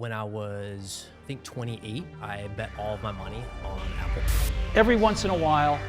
When I was, I think 28, I bet all of my money on Apple. Every once in a while,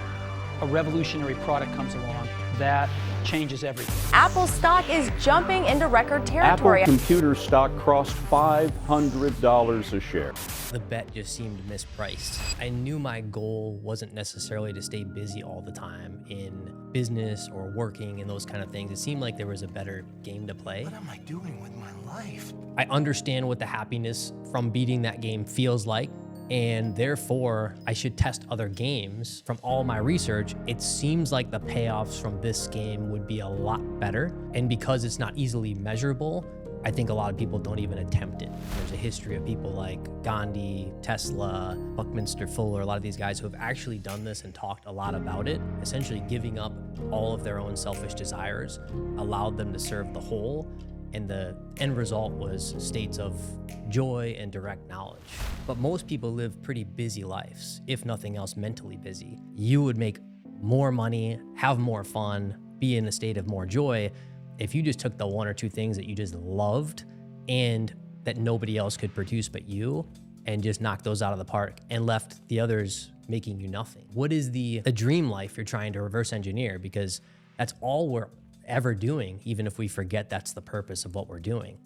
a revolutionary product comes along that changes everything. Apple stock is jumping into record territory. Apple computer stock crossed $500 a share. The bet just seemed mispriced. I knew my goal wasn't necessarily to stay busy all the time in business or working and those kind of things. It seemed like there was a better game to play. What am I doing with my life? I understand what the happiness from beating that game feels like, and therefore I should test other games. From all my research, it seems like the payoffs from this game would be a lot better. And because it's not easily measurable, I think a lot of people don't even attempt it. There's a history of people like Gandhi, Tesla, Buckminster Fuller, a lot of these guys who have actually done this and talked a lot about it. Essentially giving up all of their own selfish desires allowed them to serve the whole, and the end result was states of joy and direct knowledge. But most people live pretty busy lives, if nothing else mentally busy. You would make more money, have more fun, be in a state of more joy if you just took the one or two things that you just loved and that nobody else could produce but you, and just knocked those out of the park and left the others making you nothing. What is the dream life you're trying to reverse engineer? Because that's all we're ever doing, even if we forget that's the purpose of what we're doing.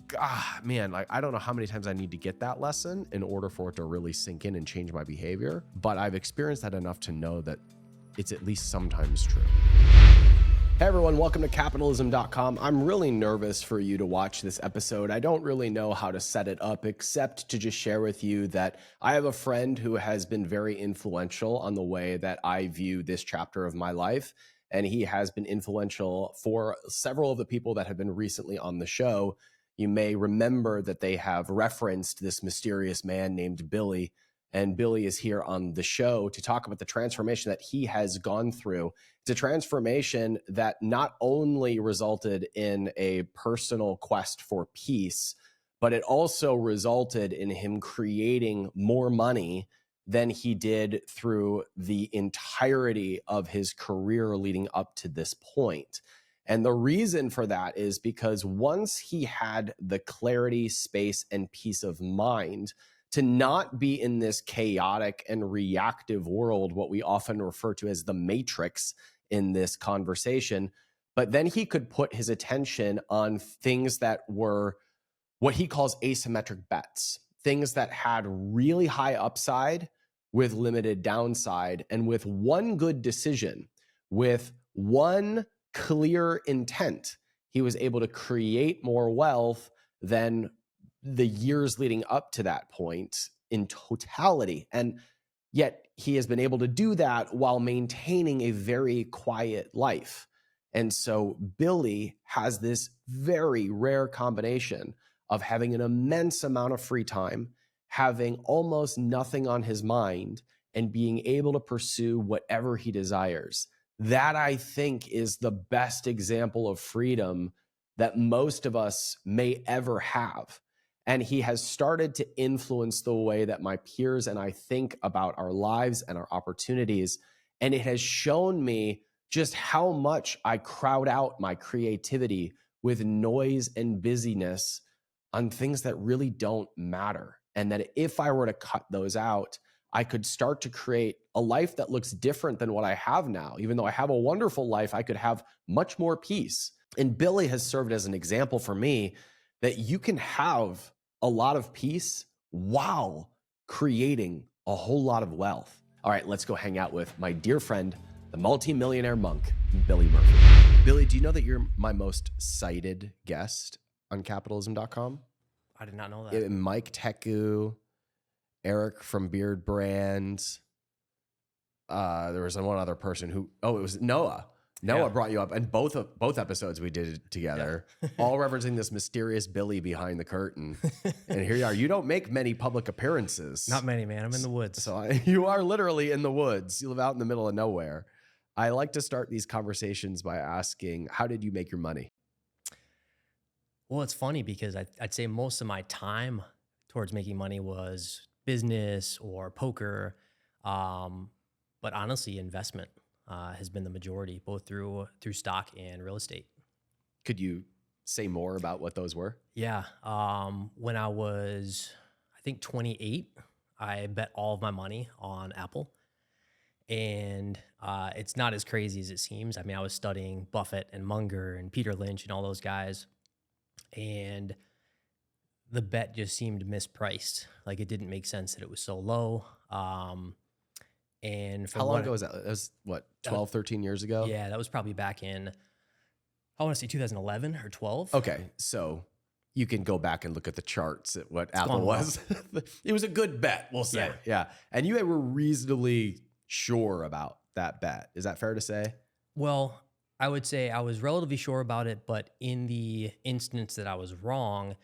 Man, like I don't know how many times I need to get that lesson in order for it to really sink in and change my behavior, but I've experienced that enough to know that it's at least sometimes true. Hey everyone, welcome to capitalism.com. I'm really nervous for you to watch this episode. I don't really know how to set it up except to just share with you that I have a friend who has been very influential on the way that I view this chapter of my life. And he has been influential for several of the people that have been recently on the show. You may remember that they have referenced this mysterious man named Billy. And Billy is here on the show to talk about the transformation that he has gone through. It's a transformation that not only resulted in a personal quest for peace, but it also resulted in him creating more money than he did through the entirety of his career leading up to this point. And the reason for that is because once he had the clarity, space, and peace of mind to not be in this chaotic and reactive world, what we often refer to as the matrix in this conversation, but then he could put his attention on things that were what he calls asymmetric bets, things that had really high upside with limited downside. And with one good decision, with one clear intent, he was able to create more wealth than the years leading up to that point in totality. And yet he has been able to do that while maintaining a very quiet life. And so Billy has this very rare combination of having an immense amount of free time, having almost nothing on his mind, and being able to pursue whatever he desires. That, I think, is the best example of freedom that most of us may ever have. And he has started to influence the way that my peers and I think about our lives and our opportunities. And it has shown me just how much I crowd out my creativity with noise and busyness on things that really don't matter. And that if I were to cut those out, I could start to create a life that looks different than what I have now. Even though I have a wonderful life, I could have much more peace. And Billy has served as an example for me that you can have a lot of peace while creating a whole lot of wealth. All right, let's go hang out with my dear friend, the multi-millionaire monk, Billy Murphy. Billy, do you know that you're my most cited guest on capitalism.com? I did not know that. Mike Teku, Eric from Beard Brands. There was one other person who, it was Noah. Noah brought you up, and both episodes we did together, all referencing this mysterious Billy behind the curtain. And here you are. You don't make many public appearances. Not many, man. I'm in the woods. So you are literally in the woods. You live out in the middle of nowhere. I like to start these conversations by asking, how did you make your money? Well, it's funny because I'd say most of my time towards making money was business or poker, but honestly, investment has been the majority, both through stock and real estate. Could you say more about what those were? Yeah. When I was think 28, I bet all of my money on Apple. And it's not as crazy as it seems. I mean, I was studying Buffett and Munger and Peter Lynch and all those guys. And the bet just seemed mispriced. Like it didn't make sense that it was so low. And How long ago was that? That was what, 12, 13 years ago? Yeah, that was probably back in, I want to say 2011 or 12. Okay, so you can go back and look at the charts at what Apple was. It was a good bet, we'll say. Yeah. And you were reasonably sure about that bet. Is that fair to say? Well, I would say I was relatively sure about it, but in the instance that I was wrong,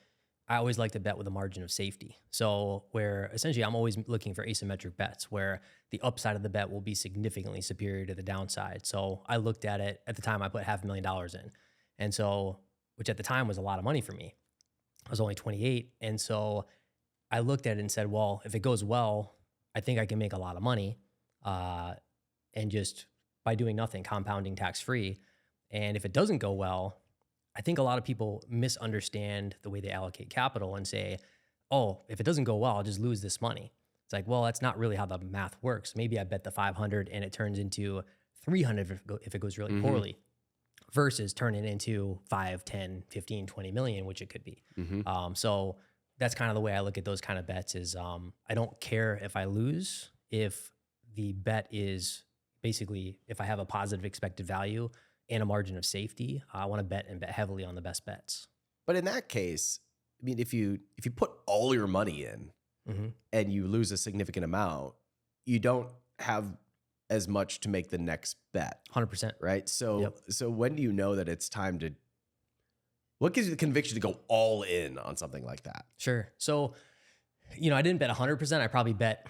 I always like to bet with a margin of safety. So where essentially I'm always looking for asymmetric bets where the upside of the bet will be significantly superior to the downside. So I looked at it at the time, I put $500,000 in. And so, which at the time was a lot of money for me. I was only 28. And so I looked at it and said, well, if it goes well, I think I can make a lot of money. And just by doing nothing, compounding tax-free. And if it doesn't go well, I think a lot of people misunderstand the way they allocate capital and say, oh, if it doesn't go well, I'll just lose this money. It's like, well, that's not really how the math works. Maybe I bet the 500 and it turns into 300 if it goes really poorly versus turning into 5, 10, 15, 20 million, which it could be. So that's kind of the way I look at those kind of bets is I don't care if I lose if the bet is basically, if I have a positive expected value and a margin of safety, I want to bet and bet heavily on the best bets. But in that case, I mean, if you put all your money in and you lose a significant amount, you don't have as much to make the next bet. 100%. Right? So so when do you know that it's time to, what gives you the conviction to go all in on something like that? Sure. So, you know, I didn't bet 100%. I probably bet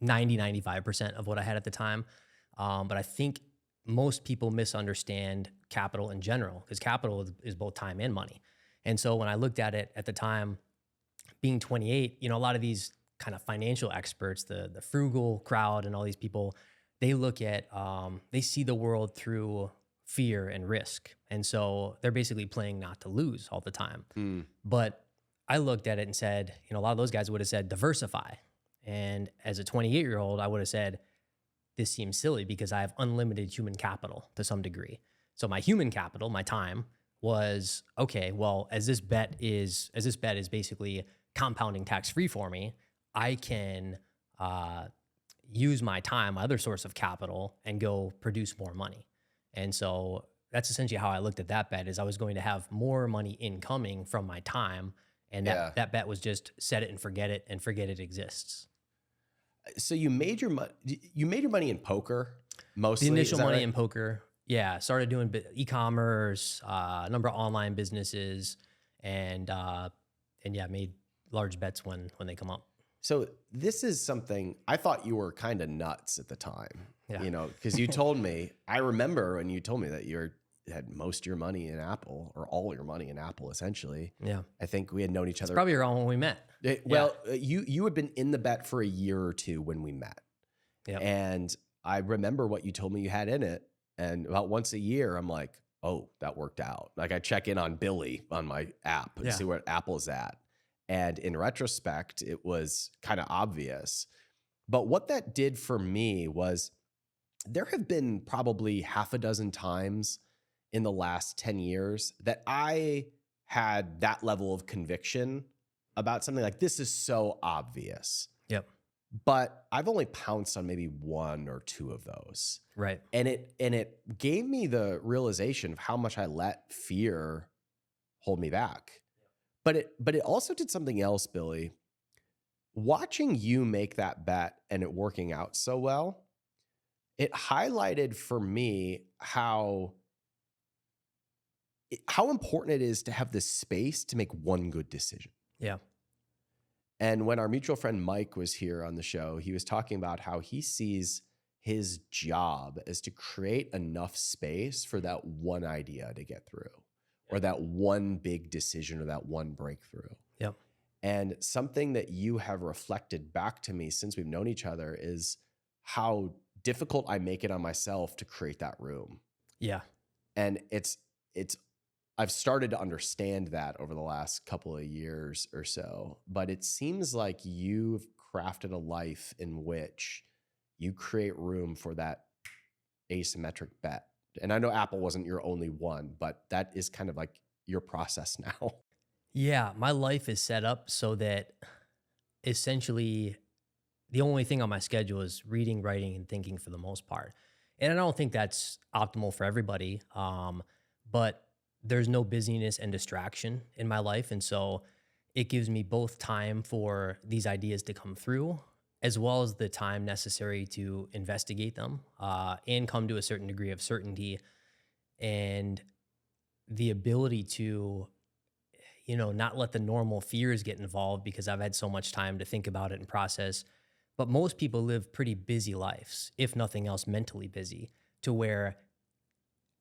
90, 95% of what I had at the time. But I think most people misunderstand capital in general because capital is both time and money. And so when I looked at it at the time, being 28, you know, a lot of these kind of financial experts, the frugal crowd and all these people, they look at, they see the world through fear and risk. And so they're basically playing not to lose all the time. But I looked at it and said, you know, a lot of those guys would have said diversify. And as a 28-year-old, I would have said, this seems silly because I have unlimited human capital to some degree. So my human capital, my time was, okay, well, as this bet is basically compounding tax-free for me, I can use my time, my other source of capital, and go produce more money. And so that's essentially how I looked at that bet is I was going to have more money incoming from my time. And that bet was just set it and forget it exists. So you made your money in poker mostly? The initial money in poker. Yeah. Started doing e-commerce, a number of online businesses and yeah, made large bets when they come up. So this is something I thought you were kind of nuts at the time, you know, because you told me, I remember when you told me that you had most of your money in Apple or all your money in Apple, essentially. Yeah. I think we had known each other. It's probably around when we met. You had been in the bet for a year or two when we met. Yeah. And I remember what you told me you had in it. And about once a year, I'm like, oh, that worked out. Like I check in on Billy on my app and see where Apple's at. And in retrospect, it was kind of obvious. But what that did for me was there have been probably half a dozen times in the last 10 years that I had that level of conviction about something like this is so obvious. Yep. But I've only pounced on maybe one or two of those. Right. And it gave me the realization of how much I let fear hold me back. But it also did something else, Billy. Watching you make that bet and it working out so well, it highlighted for me how important it is to have the space to make one good decision. Yeah. And when our mutual friend Mike was here on the show, he was talking about how he sees his job as to create enough space for that one idea to get through or that one big decision or that one breakthrough. Yep. And something that you have reflected back to me since we've known each other is how difficult I make it on myself to create that room. Yeah. And I've started to understand that over the last couple of years or so, but it seems like you've crafted a life in which you create room for that asymmetric bet. And I know Apple wasn't your only one, but that is kind of like your process now. Yeah, my life is set up so that essentially the only thing on my schedule is reading, writing, and thinking for the most part. And I don't think that's optimal for everybody, but there's no busyness and distraction in my life. And so it gives me both time for these ideas to come through, as well as the time necessary to investigate them and come to a certain degree of certainty, and the ability to, not let the normal fears get involved because I've had so much time to think about it and process. But most people live pretty busy lives, if nothing else, mentally busy, to where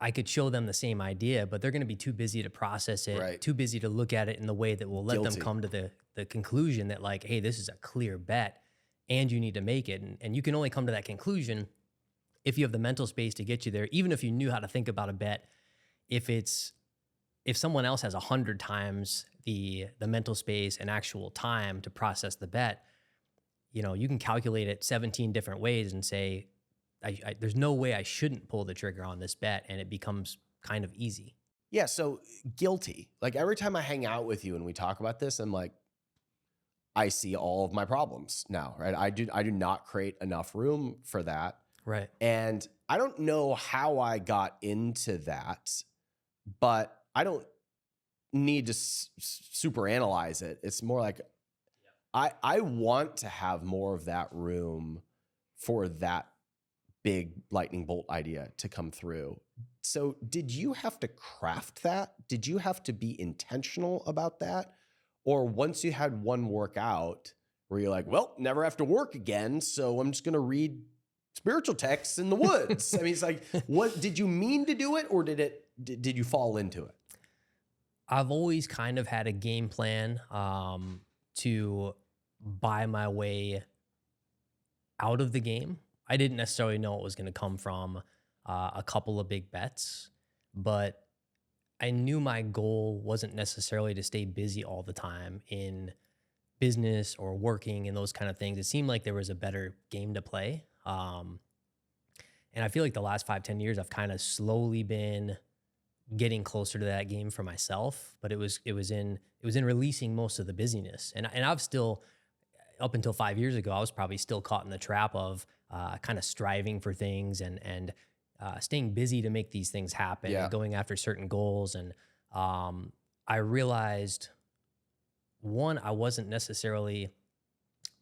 I could show them the same idea, but they're going to be too busy to process it, Right. too busy to look at it in the way that will let Guilty. them come to the conclusion that, like, hey, this is a clear bet and you need to make it. And you can only come to that conclusion if you have the mental space to get you there, even if you knew how to think about a bet. If someone else has 100 times the mental space and actual time to process the bet, you can calculate it 17 different ways and say, there's no way I shouldn't pull the trigger on this bet, and it becomes kind of easy. Yeah, so guilty. Like every time I hang out with you and we talk about this, I'm like, I see all of my problems now, right? I do not create enough room for that. Right. And I don't know how I got into that, but I don't need to super analyze it. It's more like I want to have more of that room for that big lightning bolt idea to come through. So did you have to craft that? Did you have to be intentional about that? Or once you had one workout where you're like, well, never have to work again, so I'm just going to read spiritual texts in the woods. I mean, it's like, what did you mean to do it, or did you fall into it? I've always kind of had a game plan to buy my way out of the game. I didn't necessarily know it was going to come from a couple of big bets, but I knew my goal wasn't necessarily to stay busy all the time in business or working and those kind of things. It seemed like there was a better game to play. And I feel like the last 5-10 years, I've kind of slowly been getting closer to that game for myself, but it was in releasing most of the busyness. And I've still, up until 5 years ago, I was probably still caught in the trap of kind of striving for things and staying busy to make these things happen, Yeah. and going after certain goals. And I realized, one, I wasn't necessarily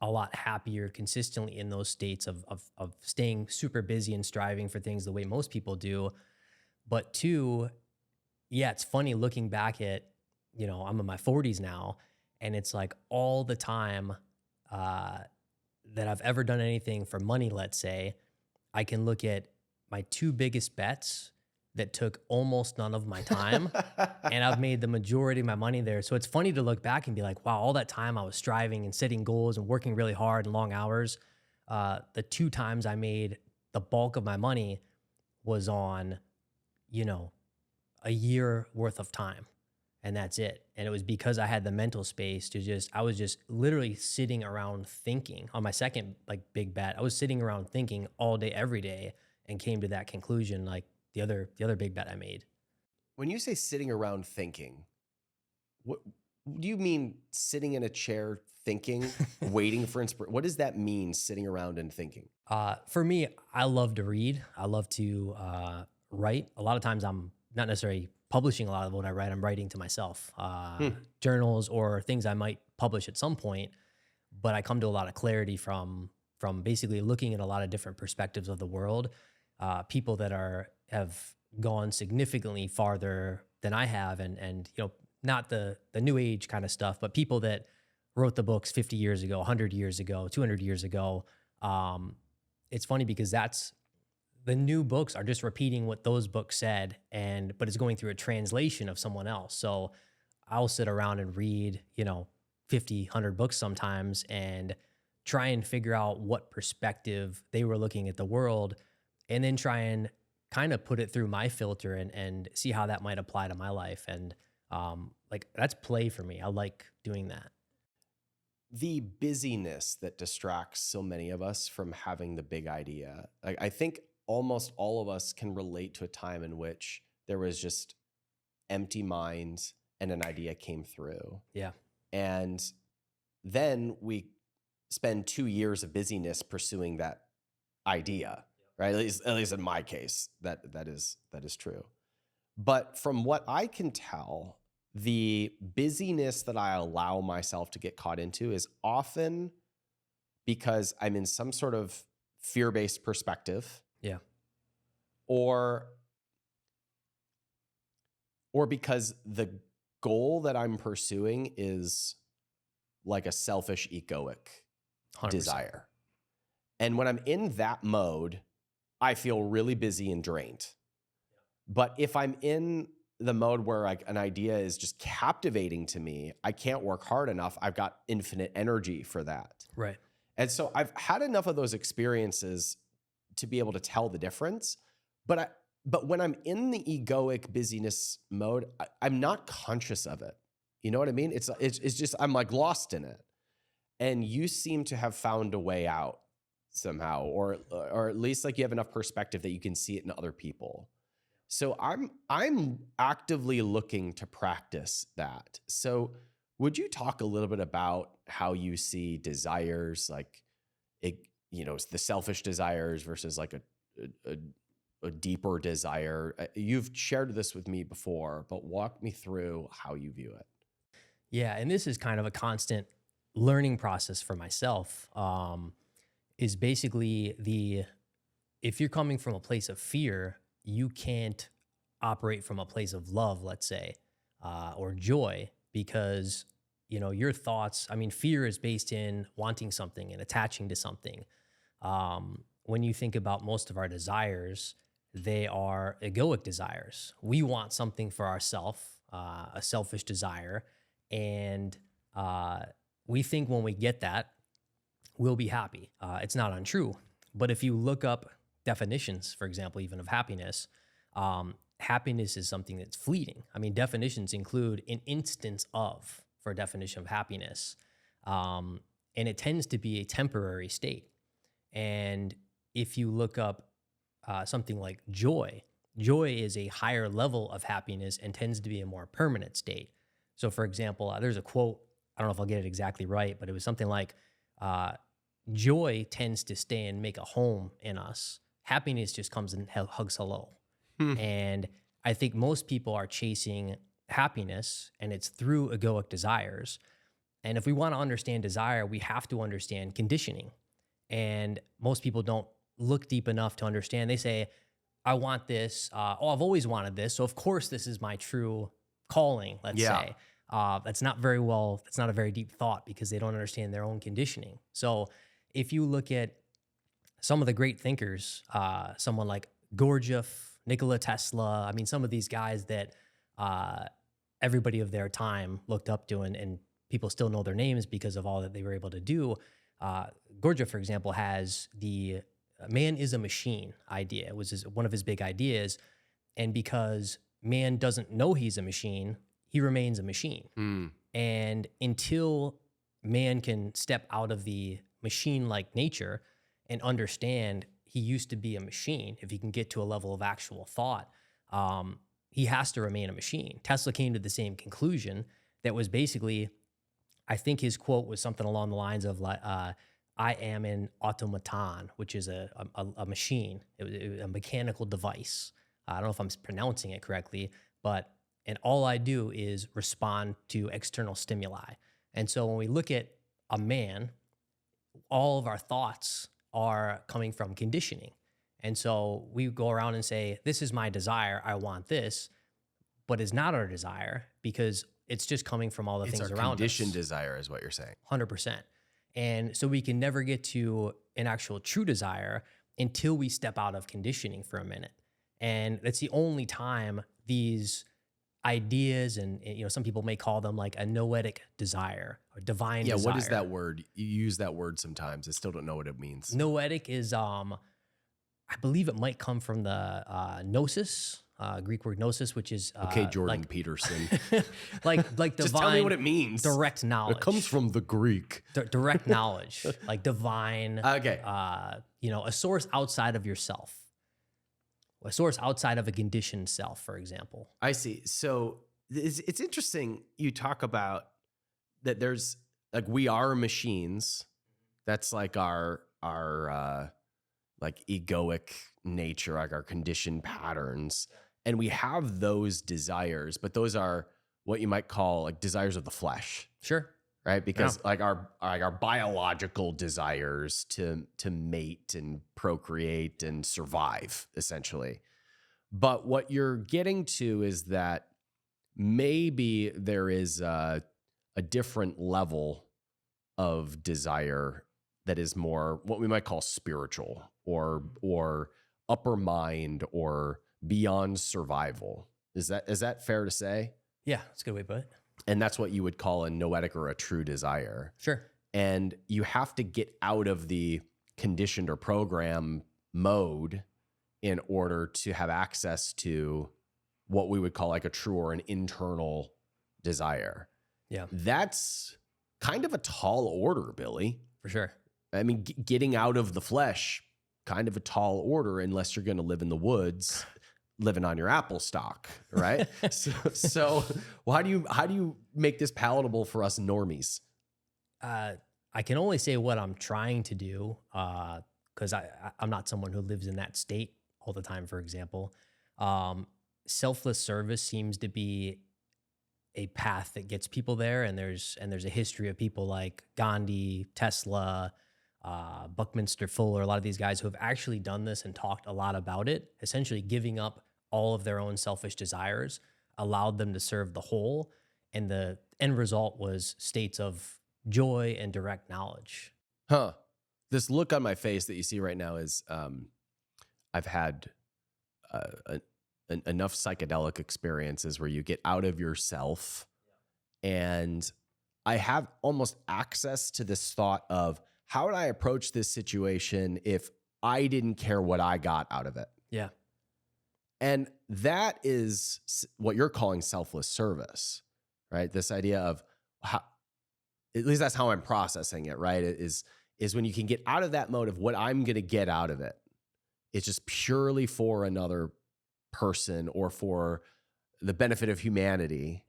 a lot happier consistently in those states of staying super busy and striving for things the way most people do. But two, yeah, it's funny looking back at, I'm in my 40s now, and it's like all the time that I've ever done anything for money, let's say, I can look at my two biggest bets that took almost none of my time, and I've made the majority of my money there. So it's funny to look back and be like, wow, all that time I was striving and setting goals and working really hard and long hours, the two times I made the bulk of my money was on, a year worth of time. And that's it. And it was because I had the mental space to I was just literally sitting around thinking. On my second big bet, I was sitting around thinking all day, every day, and came to that conclusion, like the other big bet I made. When you say sitting around thinking, what do you mean? Sitting in a chair thinking, waiting for inspiration? What does that mean, sitting around and thinking? For me, I love to read. I love to write. A lot of times I'm not necessarily publishing a lot of what I write. I'm writing to myself, journals or things I might publish at some point. But I come to a lot of clarity from basically looking at a lot of different perspectives of the world, people that have gone significantly farther than I have, and not the new age kind of stuff, but people that wrote the books 50 years ago, 100 years ago, 200 years ago. It's funny because the new books are just repeating what those books said, but it's going through a translation of someone else. So I'll sit around and read, 50, 100 books sometimes and try and figure out what perspective they were looking at the world, and then try and kind of put it through my filter and see how that might apply to my life. And like that's play for me. I like doing that. The busyness that distracts so many of us from having the big idea. Like, I think almost all of us can relate to a time in which there was just empty mind and an idea came through. Yeah. And then we spend 2 years of busyness pursuing that idea, right? At least in my case, that is true. But from what I can tell, the busyness that I allow myself to get caught into is often because I'm in some sort of fear-based perspective. Yeah. Or because the goal that I'm pursuing is like a selfish egoic 100%. desire. And when I'm in that mode, I feel really busy and drained. But if I'm in the mode where like an idea is just captivating to me, I can't work hard enough. I've got infinite energy for that. Right. And so I've had enough of those experiences to be able to tell the difference. But when I'm in the egoic busyness mode, I'm not conscious of it. You know what I mean? It's just, I'm like lost in it. And you seem to have found a way out somehow, or at least like you have enough perspective that you can see it in other people. So I'm actively looking to practice that. So would you talk a little bit about how you see desires, like the selfish desires versus like a deeper desire? You've shared this with me before, but walk me through how you view it. Yeah, and this is kind of a constant learning process for myself. Is basically if you're coming from a place of fear, you can't operate from a place of love, let's say, or joy, because, your thoughts, fear is based in wanting something and attaching to something. When you think about most of our desires, they are egoic desires. We want something for ourselves, a selfish desire. And we think when we get that, we'll be happy. It's not untrue. But if you look up definitions, for example, even of happiness, happiness is something that's fleeting. Definitions include an instance of, for a definition of happiness. And it tends to be a temporary state. And if you look up something like joy, joy is a higher level of happiness and tends to be a more permanent state. So for example, there's a quote, I don't know if I'll get it exactly right, but it was something like, joy tends to stay and make a home in us. Happiness just comes and hugs hello. And I think most people are chasing happiness, and it's through egoic desires. And if we want to understand desire, we have to understand conditioning. And most people don't look deep enough to understand. They say, I want this. I've always wanted this. So of course, this is my true calling, let's say. That's not a very deep thought because they don't understand their own conditioning. So if you look at some of the great thinkers, someone like Gurdjieff, Nikola Tesla, some of these guys that everybody of their time looked up to, and people still know their names because of all that they were able to do. Gurdjieff, for example, has the man is a machine idea. It was one of his big ideas. And because man doesn't know he's a machine, he remains a machine. And until man can step out of the machine-like nature and understand he used to be a machine, if he can get to a level of actual thought, he has to remain a machine. Tesla came to the same conclusion that was basically, I think his quote was something along the lines of like, I am an automaton, which is a machine, a mechanical device. I don't know if I'm pronouncing it correctly, and all I do is respond to external stimuli. And so when we look at a man, all of our thoughts are coming from conditioning. And so we go around and say, this is my desire, I want this, but it's not our desire because it's just coming from all the things around us. It's our conditioned desire is what you're saying. 100%. And so we can never get to an actual true desire until we step out of conditioning for a minute. And that's the only time these ideas, and some people may call them like a noetic desire or divine desire. Yeah, what is that word? You use that word sometimes. I still don't know what it means. Noetic is, I believe it might come from the gnosis, Greek word gnosis, which is Okay, Jordan like, Peterson. like divine. Just tell me what it means. Direct knowledge. It comes from the Greek. Direct knowledge, like divine. Okay. A source outside of yourself, a source outside of a conditioned self, for example. I see. So it's interesting you talk about that there's like we are machines. That's like our like egoic nature, like our conditioned patterns. And we have those desires, but those are what you might call like desires of the flesh. Sure. Right? Because like our biological desires to mate and procreate and survive, essentially. But what you're getting to is that maybe there is a different level of desire that is more what we might call spiritual or upper mind or beyond survival. Is that fair to say? Yeah, that's a good way to put it. And that's what you would call a noetic or a true desire. Sure. And you have to get out of the conditioned or program mode in order to have access to what we would call like a true or an internal desire. Yeah. That's kind of a tall order, Billy. For sure. I mean, getting out of the flesh, kind of a tall order unless you're going to live in the woods, living on your Apple stock, right? so how do you make this palatable for us normies? I can only say what I'm trying to do because I'm not someone who lives in that state all the time, for example. Selfless service seems to be a path that gets people there, and there's a history of people like Gandhi, Tesla, Buckminster Fuller, a lot of these guys who have actually done this and talked a lot about it, essentially giving up all of their own selfish desires, allowed them to serve the whole, and the end result was states of joy and direct knowledge. Huh. This look on my face that you see right now is I've had enough psychedelic experiences where you get out of yourself, and I have almost access to this thought of how would I approach this situation if I didn't care what I got out of it? Yeah. And that is what you're calling selfless service, right? This idea of how, at least that's how I'm processing it, right? It is when you can get out of that mode of what I'm going to get out of it. It's just purely for another person or for the benefit of humanity,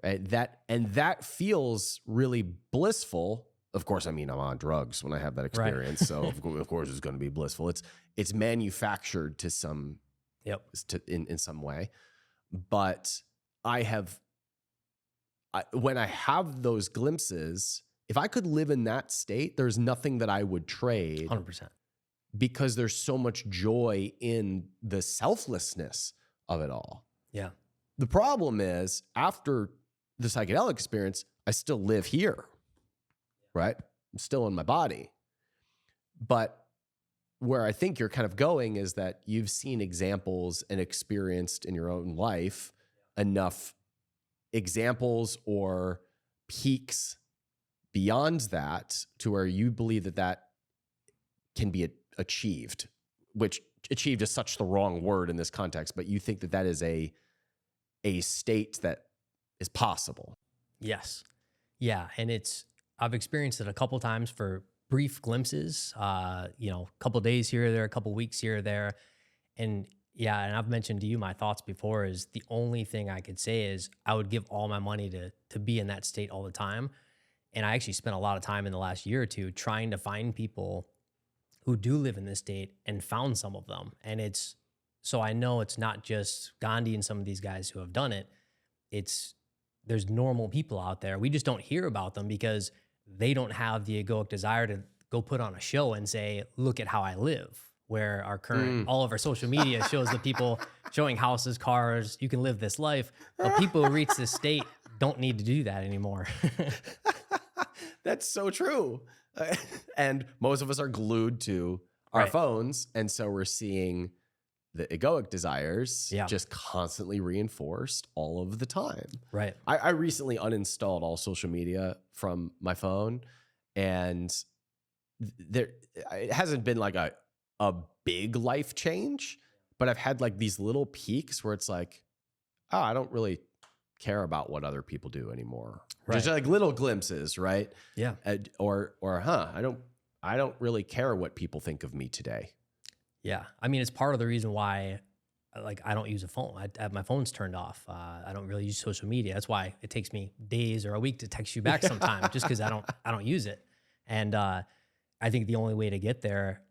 right? That feels really blissful. Of course, I mean, I'm on drugs when I have that experience, so of course it's going to be blissful. It's manufactured to some, in some way, but when I have those glimpses, if I could live in that state, there's nothing that I would trade. 100%. Because there's so much joy in the selflessness of it all. Yeah. The problem is after the psychedelic experience, I still live here, right? I'm still in my body. But where I think you're kind of going is that you've seen examples and experienced in your own life enough examples or peaks beyond that to where you believe that can be achieved, which achieved is such the wrong word in this context, but you think that is a state that is possible. Yes. Yeah. And I've experienced it a couple times for brief glimpses, a couple days here or there, a couple weeks here or there. And yeah, and I've mentioned to you my thoughts before is the only thing I could say is I would give all my money to be in that state all the time. And I actually spent a lot of time in the last year or two trying to find people who do live in this state and found some of them. And so I know it's not just Gandhi and some of these guys who have done it. There's normal people out there. We just don't hear about them because they don't have the egoic desire to go put on a show and say, look at how I live, where our all of our social media shows the people showing houses, cars, you can live this life. But people who reach this state don't need to do that anymore. That's so true. And most of us are glued to our phones. And so we're seeing the egoic desires just constantly reinforced all of the time. Right. I recently uninstalled all social media from my phone, and it hasn't been like a big life change, but I've had like these little peaks where it's like, oh, I don't really care about what other people do anymore. Right. Just like little glimpses, right? Yeah. I don't really care what people think of me today. Yeah. I mean, it's part of the reason why like I don't use a phone. I have my phone's turned off. I don't really use social media. That's why it takes me days or a week to text you back sometimes, just because I don't use it. And I think the only way to get there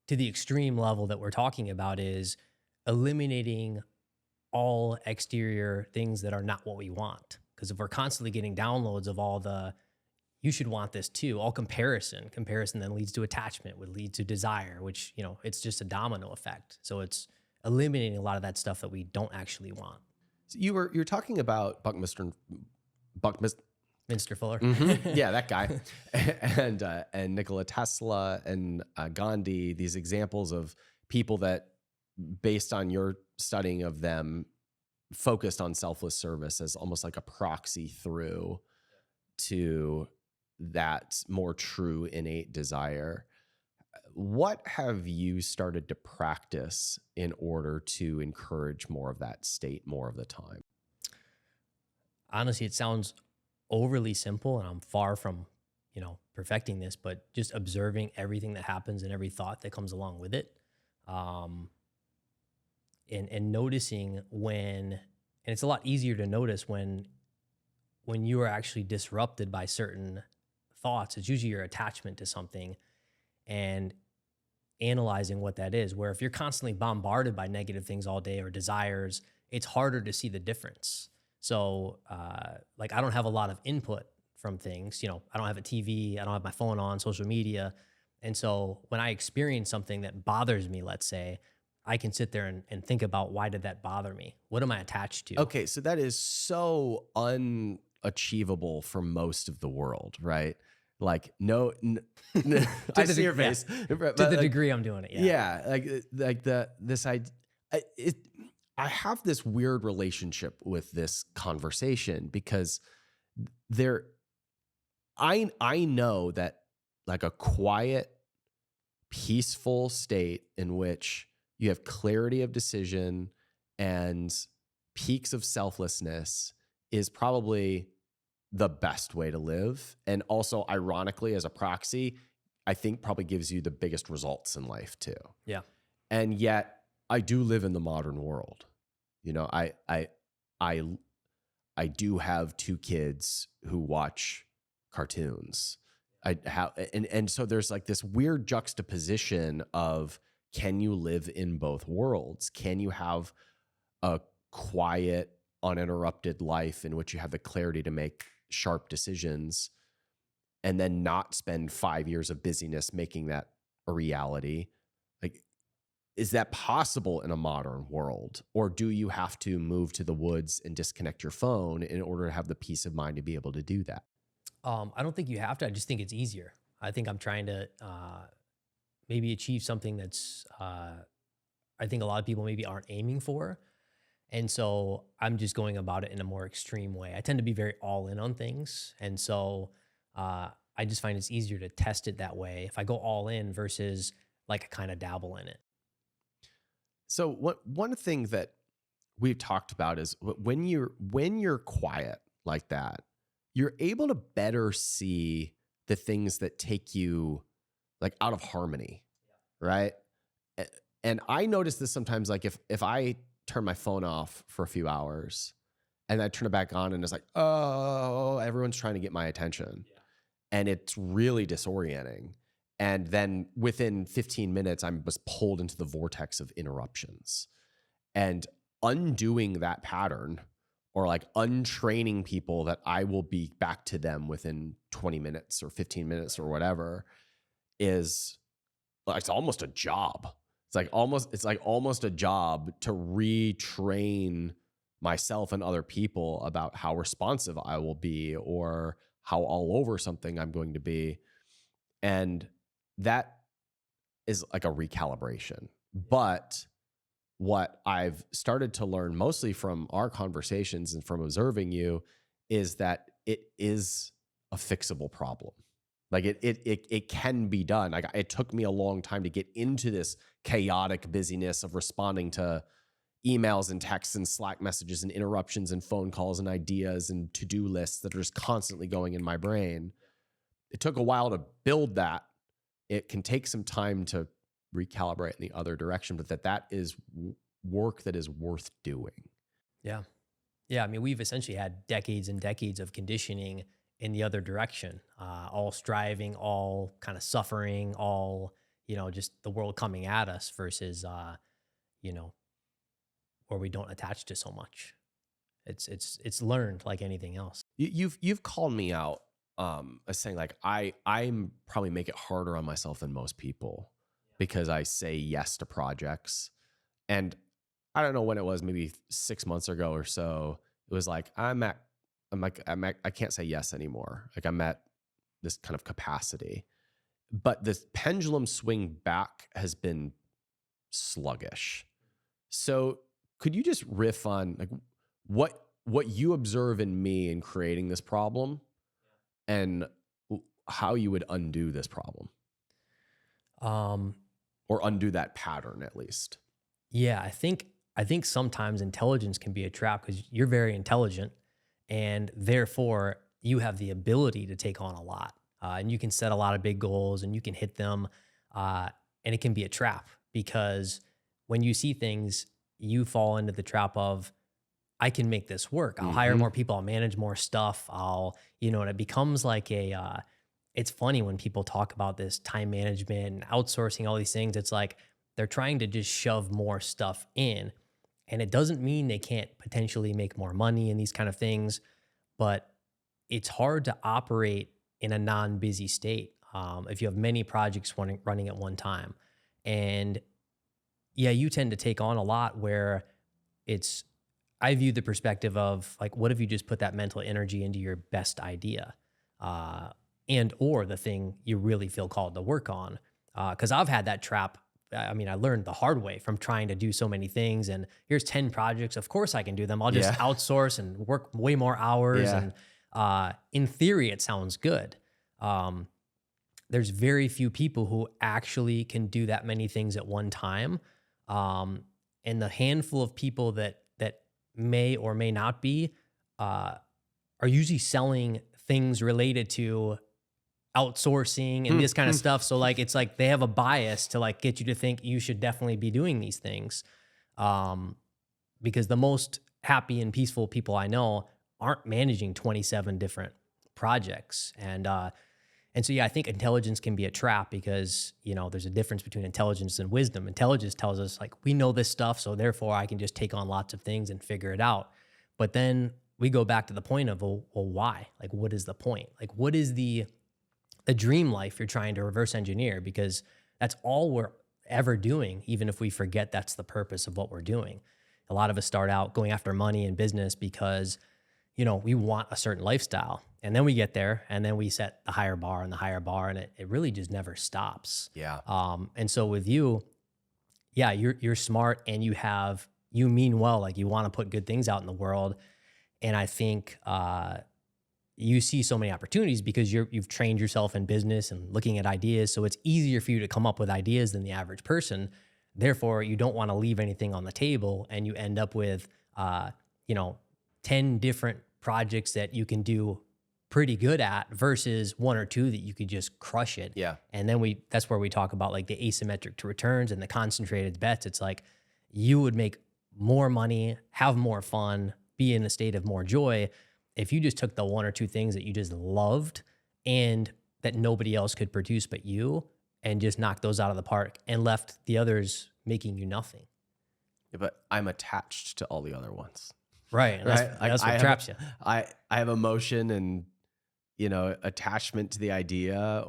to the extreme level that we're talking about is eliminating all exterior things that are not what we want. Because if we're constantly getting downloads of all the, you should want this too, all comparison then leads to attachment, would lead to desire, which, you know, it's just a domino effect. So it's eliminating a lot of that stuff that we don't actually want. So you're talking about Buckminster Fuller. Mm-hmm. Yeah, that guy, and Nikola Tesla and Gandhi. These examples of people that, based on your studying of them, focused on selfless service as almost like a proxy through to that more true innate desire. What have you started to practice in order to encourage more of that state more of the time? Honestly, it sounds overly simple, and I'm far from, you know, perfecting this, but just observing everything that happens and every thought that comes along with it. And noticing when, and it's a lot easier to notice when you are actually disrupted by certain thoughts. It's usually your attachment to something, and analyzing what that is. Where if you're constantly bombarded by negative things all day or desires, it's harder to see the difference. So like I don't have a lot of input from things, you know, I don't have a TV, I don't have my phone on, social media. And so when I experience something that bothers me, let's say, I can sit there and think about, why did that bother me? What am I attached to? Okay, so that is so unachievable for most of the world, right? Like, no, I see your face. Yeah. To the degree I'm doing it, yeah. Yeah, this idea. I have this weird relationship with this conversation because I know that like a quiet, peaceful state in which you have clarity of decision and peaks of selflessness is probably the best way to live. And also, ironically, as a proxy, I think probably gives you the biggest results in life too. Yeah. And yet I do live in the modern world. You know, I do have 2 kids who watch cartoons. And so there's like this weird juxtaposition of, can you live in both worlds? Can you have a quiet, uninterrupted life in which you have the clarity to make sharp decisions and then not spend 5 years of busyness making that a reality? Like, is that possible in a modern world? Or do you have to move to the woods and disconnect your phone in order to have the peace of mind to be able to do that? I don't think you have to. I just think it's easier. I think I'm trying to maybe achieve something that's I think a lot of people maybe aren't aiming for. And so I'm just going about it in a more extreme way. I tend to be very all in on things. And so I just find it's easier to test it that way if I go all in versus like I kind of dabble in it. So one thing that we've talked about is when you're quiet like that, you're able to better see the things that take you like out of harmony, right? And I notice this sometimes, like if I turn my phone off for a few hours and I turn it back on and it's like, oh, everyone's trying to get my attention. Yeah. And it's really disorienting. And then within 15 minutes, I was pulled into the vortex of interruptions. And undoing that pattern, or like untraining people that I will be back to them within 20 minutes or 15 minutes or whatever, is it's almost a job. It's like almost a job to retrain myself and other people about how responsive I will be or how all over something I'm going to be. And that is like a recalibration. But what I've started to learn mostly from our conversations and from observing you is that it is a fixable problem. Like it can be done. Like it took me a long time to get into this chaotic busyness of responding to emails and texts and Slack messages and interruptions and phone calls and ideas and to-do lists that are just constantly going in my brain. It took a while to build that. It can take some time to recalibrate in the other direction, but that is work that is worth doing. Yeah. Yeah. I mean, we've essentially had decades and decades of conditioning in the other direction, all striving, all kind of suffering, all, just the world coming at us versus, where we don't attach to so much. It's learned like anything else. You've called me out as saying like I'm probably make it harder on myself than most people because I say yes to projects. And I don't know when it was, maybe 6 months ago or so. It was like I can't say yes anymore. Like I'm at this kind of capacity, but the pendulum swing back has been sluggish. So could you just riff on like what you observe in me in creating this problem and how you would undo this problem? Or undo that pattern at least. Yeah, I think sometimes intelligence can be a trap because you're very intelligent and therefore you have the ability to take on a lot. And you can set a lot of big goals and you can hit them. And it can be a trap because when you see things, you fall into the trap of, I can make this work. I'll hire more people. I'll manage more stuff. And it becomes like it's funny when people talk about this time management and outsourcing all these things. It's like they're trying to just shove more stuff in. And it doesn't mean they can't potentially make more money and these kind of things, but it's hard to operate in a non-busy state if you have many projects running at one time. And yeah, you tend to take on a lot where I view the perspective of like, what if you just put that mental energy into your best idea and or the thing you really feel called to work on? Because I've had that trap. I mean, I learned the hard way from trying to do so many things. And here's 10 projects. Of course I can do them. I'll just outsource and work way more hours. Yeah. And in theory, it sounds good. There's very few people who actually can do that many things at one time. And the handful of people that may or may not be are usually selling things related to outsourcing and this kind of stuff. So like, it's like they have a bias to like get you to think you should definitely be doing these things. Because the most happy and peaceful people I know aren't managing 27 different projects. And so, yeah, I think intelligence can be a trap because, there's a difference between intelligence and wisdom. Intelligence tells us like, we know this stuff, so therefore I can just take on lots of things and figure it out. But then we go back to the point of, well, why? Like, what is the point? Like, what is the dream life you're trying to reverse engineer? Because that's all we're ever doing, even if we forget that's the purpose of what we're doing. A lot of us start out going after money in business because, we want a certain lifestyle. And then we get there and then we set the higher bar and the higher bar, and it really just never stops. Yeah. And so with you, yeah, you're smart and you mean well, like you want to put good things out in the world. And I think you see so many opportunities because you've trained yourself in business and looking at ideas. So it's easier for you to come up with ideas than the average person. Therefore, you don't want to leave anything on the table, and you end up with 10 different projects that you can do pretty good at versus one or two that you could just crush it. Yeah. And then that's where we talk about like the asymmetric to returns and the concentrated bets. It's like you would make more money, have more fun, be in a state of more joy if you just took the one or two things that you just loved and that nobody else could produce but you, and just knocked those out of the park and left the others making you nothing. Yeah, but I'm attached to all the other ones. Right. And that's what traps you. I have emotion and, attachment to the idea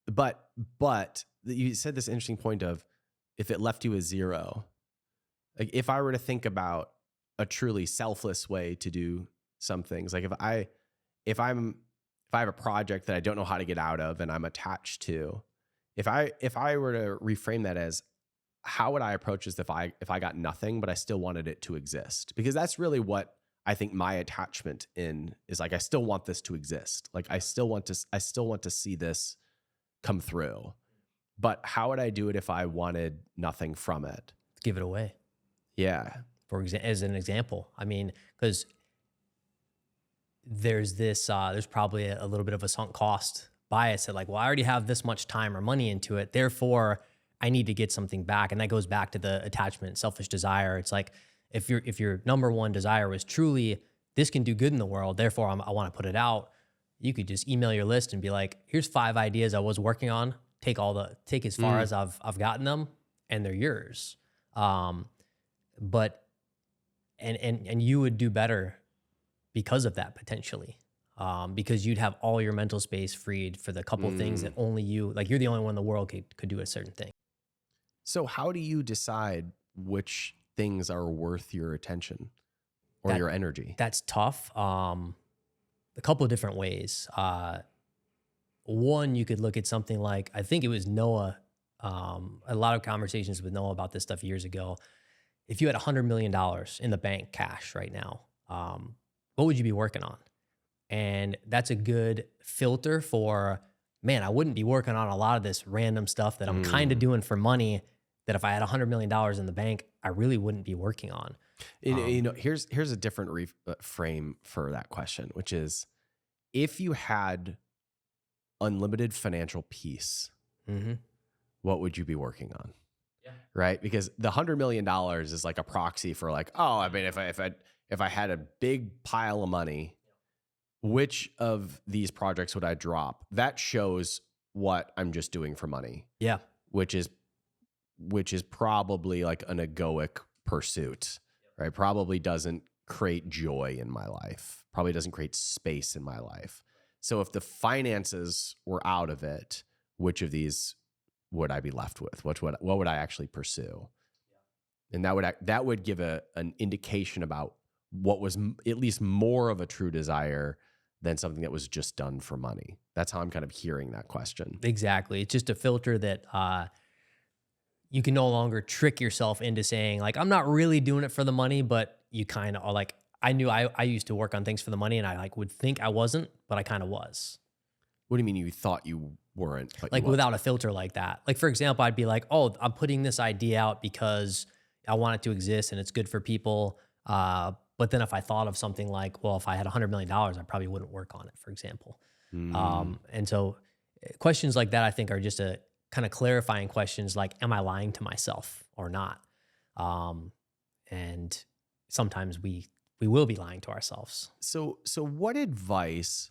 but you said this interesting point of if it left you a zero, like if I were to think about a truly selfless way to do some things, like if I have a project that I don't know how to get out of and I'm attached to, if I were to reframe that as how would I approach this if I got nothing, but I still wanted it to exist? Because that's really what I think my attachment in is like, I still want this to exist. Like I still want to see this come through. But how would I do it if I wanted nothing from it? Give it away. Yeah. As an example, I mean, because there's this, there's probably a little bit of a sunk cost bias that like, well, I already have this much time or money into it, therefore I need to get something back. And that goes back to the attachment, selfish desire. It's like, if your number one desire was truly, this can do good in the world, therefore I want to put it out, you could just email your list and be like, here's 5 ideas I was working on. Take as far as I've gotten them, and they're yours. But you would do better because of that potentially, because you'd have all your mental space freed for the couple things that only you, like you're the only one in the world could do a certain thing. So how do you decide which things are worth your attention or your energy? That's tough. A couple of different ways. One, you could look at something like, I think it was Noah, a lot of conversations with Noah about this stuff years ago. If you had $100 million in the bank cash right now, what would you be working on? And that's a good filter for, man, I wouldn't be working on a lot of this random stuff that I'm kind of doing for money that if I had $100 million in the bank, I really wouldn't be working on. Here's a different frame for that question, which is, if you had unlimited financial peace, what would you be working on? Yeah. Right? Because the $100 million is like a proxy for like, oh, I mean, if I had a big pile of money, which of these projects would I drop? That shows what I'm just doing for money. Yeah. Which is probably like an egoic pursuit, right? Probably doesn't create joy in my life. Probably doesn't create space in my life. So if the finances were out of it, which of these would I be left with? What would I actually pursue? And that would give an indication about what was at least more of a true desire than something that was just done for money. That's how I'm kind of hearing that question. Exactly. It's just a filter that you can no longer trick yourself into saying like, I'm not really doing it for the money, but you kind of are like, I knew I used to work on things for the money and I like would think I wasn't, but I kind of was. What do you mean you thought you weren't? But like without a filter like that. Like for example, I'd be like, oh, I'm putting this idea out because I want it to exist and it's good for people. But then if I thought of something like, well, if I had $100 million, I probably wouldn't work on it, for example. And so questions like that, I think, are just a kind of clarifying questions like, am I lying to myself or not? And sometimes we will be lying to ourselves. So what advice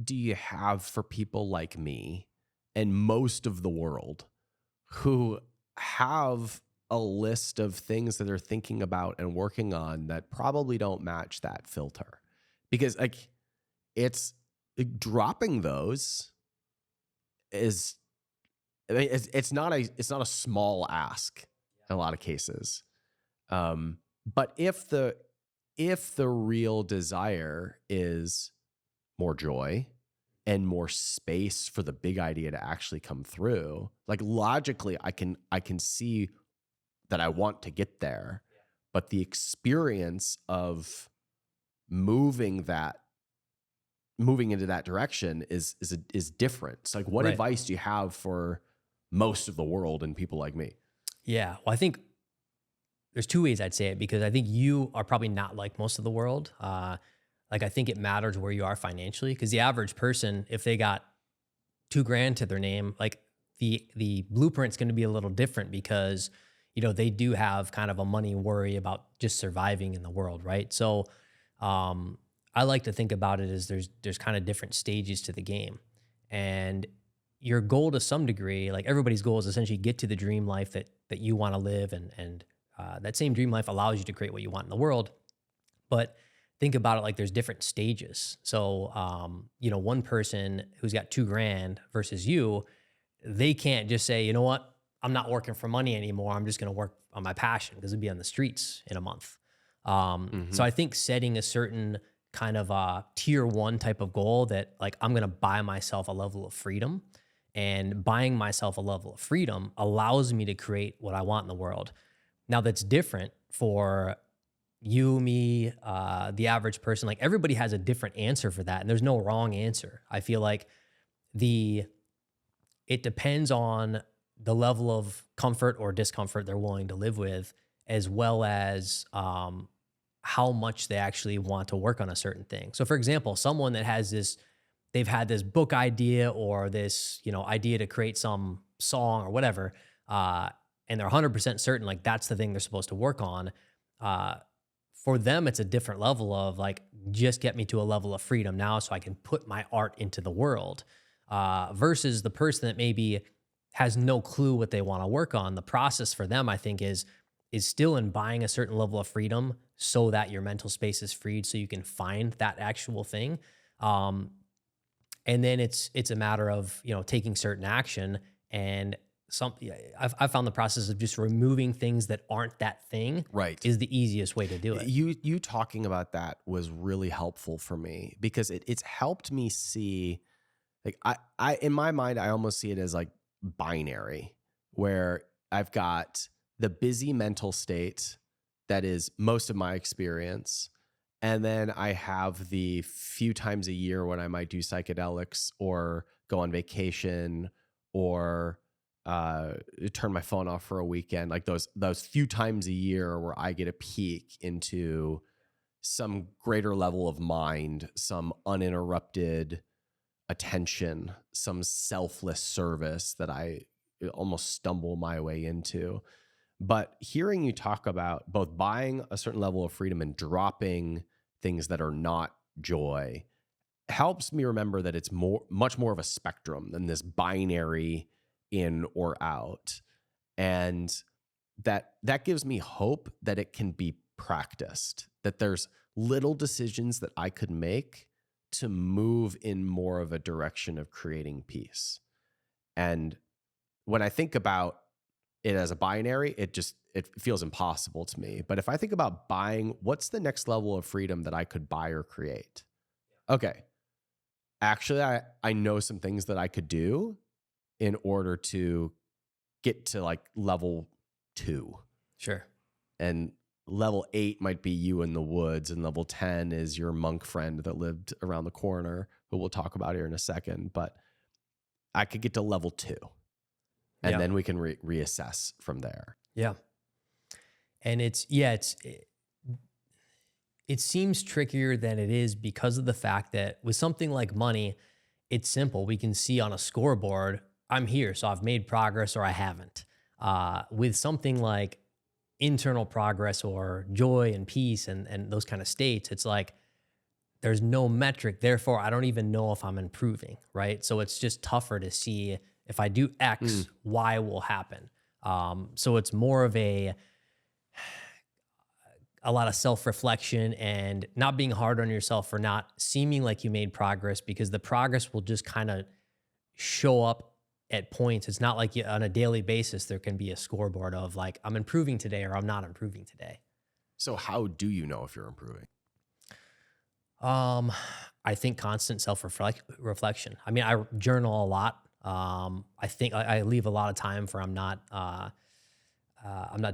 do you have for people like me and most of the world who have a list of things that they're thinking about and working on that probably don't match that filter? Because like it's dropping those is, I mean, it's not a small ask in a lot of cases. But if the real desire is more joy and more space for the big idea to actually come through, like logically I can see that I want to get there, but the experience of moving into that direction is different. So like what advice do you have for most of the world and people like me? Yeah. Well, I think there's 2 ways I'd say it, because I think you are probably not like most of the world. Like I think it matters where you are financially, because the average person, if they got $2,000 to their name, like the blueprint's going to be a little different because, you know, they do have kind of a money worry about just surviving in the world, right? So I like to think about it as there's kind of different stages to the game, and your goal to some degree, like everybody's goal is essentially get to the dream life that you want to live, and that same dream life allows you to create what you want in the world. But think about it like there's different stages. So, you know, one person who's got $2,000 versus you, they can't just say, you know what, I'm not working for money anymore. I'm just going to work on my passion because it'd be on the streets in a month. So I think setting a certain kind of tier 1 type of goal that like, I'm going to buy myself a level of freedom, and buying myself a level of freedom allows me to create what I want in the world. Now that's different for, you, me, the average person, like everybody has a different answer for that. And there's no wrong answer. I feel like it depends on the level of comfort or discomfort they're willing to live with, as well as how much they actually want to work on a certain thing. So for example, someone that has this, they've had this book idea or this, idea to create some song or whatever, and they're 100% certain like that's the thing they're supposed to work on. For them, it's a different level of like, just get me to a level of freedom now so I can put my art into the world. Versus the person that maybe has no clue what they want to work on. The process for them, I think, is still in buying a certain level of freedom so that your mental space is freed so you can find that actual thing. And then it's a matter of, taking certain action, and I've found the process of just removing things that aren't that thing is the easiest way to do it. You talking about that was really helpful for me, because it's helped me see, like I in my mind, I almost see it as like binary, where I've got the busy mental state that is most of my experience. And then I have the few times a year when I might do psychedelics or go on vacation or turn my phone off for a weekend, like those few times a year where I get a peek into some greater level of mind, some uninterrupted attention, some selfless service that I almost stumble my way into. But hearing you talk about both buying a certain level of freedom and dropping things that are not joy helps me remember that it's much more of a spectrum than this binary in or out. And that gives me hope that it can be practiced, that there's little decisions that I could make to move in more of a direction of creating peace. And when I think about it as a binary, it feels impossible to me. But if I think about buying, what's the next level of freedom that I could buy or create? Okay. Actually, I know some things that I could do in order to get to like level 2. Sure. And level 8 might be you in the woods, and level 10 is your monk friend that lived around the corner, who we'll talk about here in a second. But I could get to level 2, and then we can reassess from there. Yeah. And it seems trickier than it is because of the fact that with something like money, it's simple. We can see on a scoreboard, I'm here, so I've made progress or I haven't. With something like internal progress or joy and peace and those kind of states, it's like there's no metric. Therefore, I don't even know if I'm improving, right? So it's just tougher to see if I do X, Y will happen. So it's more of a lot of self-reflection and not being hard on yourself for not seeming like you made progress, because the progress will just kind of show up at points. It's not like on a daily basis there can be a scoreboard of like, I'm improving today or I'm not improving today. So how do you know if you're improving? I think constant self-reflection. I mean, I journal a lot. I think I leave a lot of time for I'm not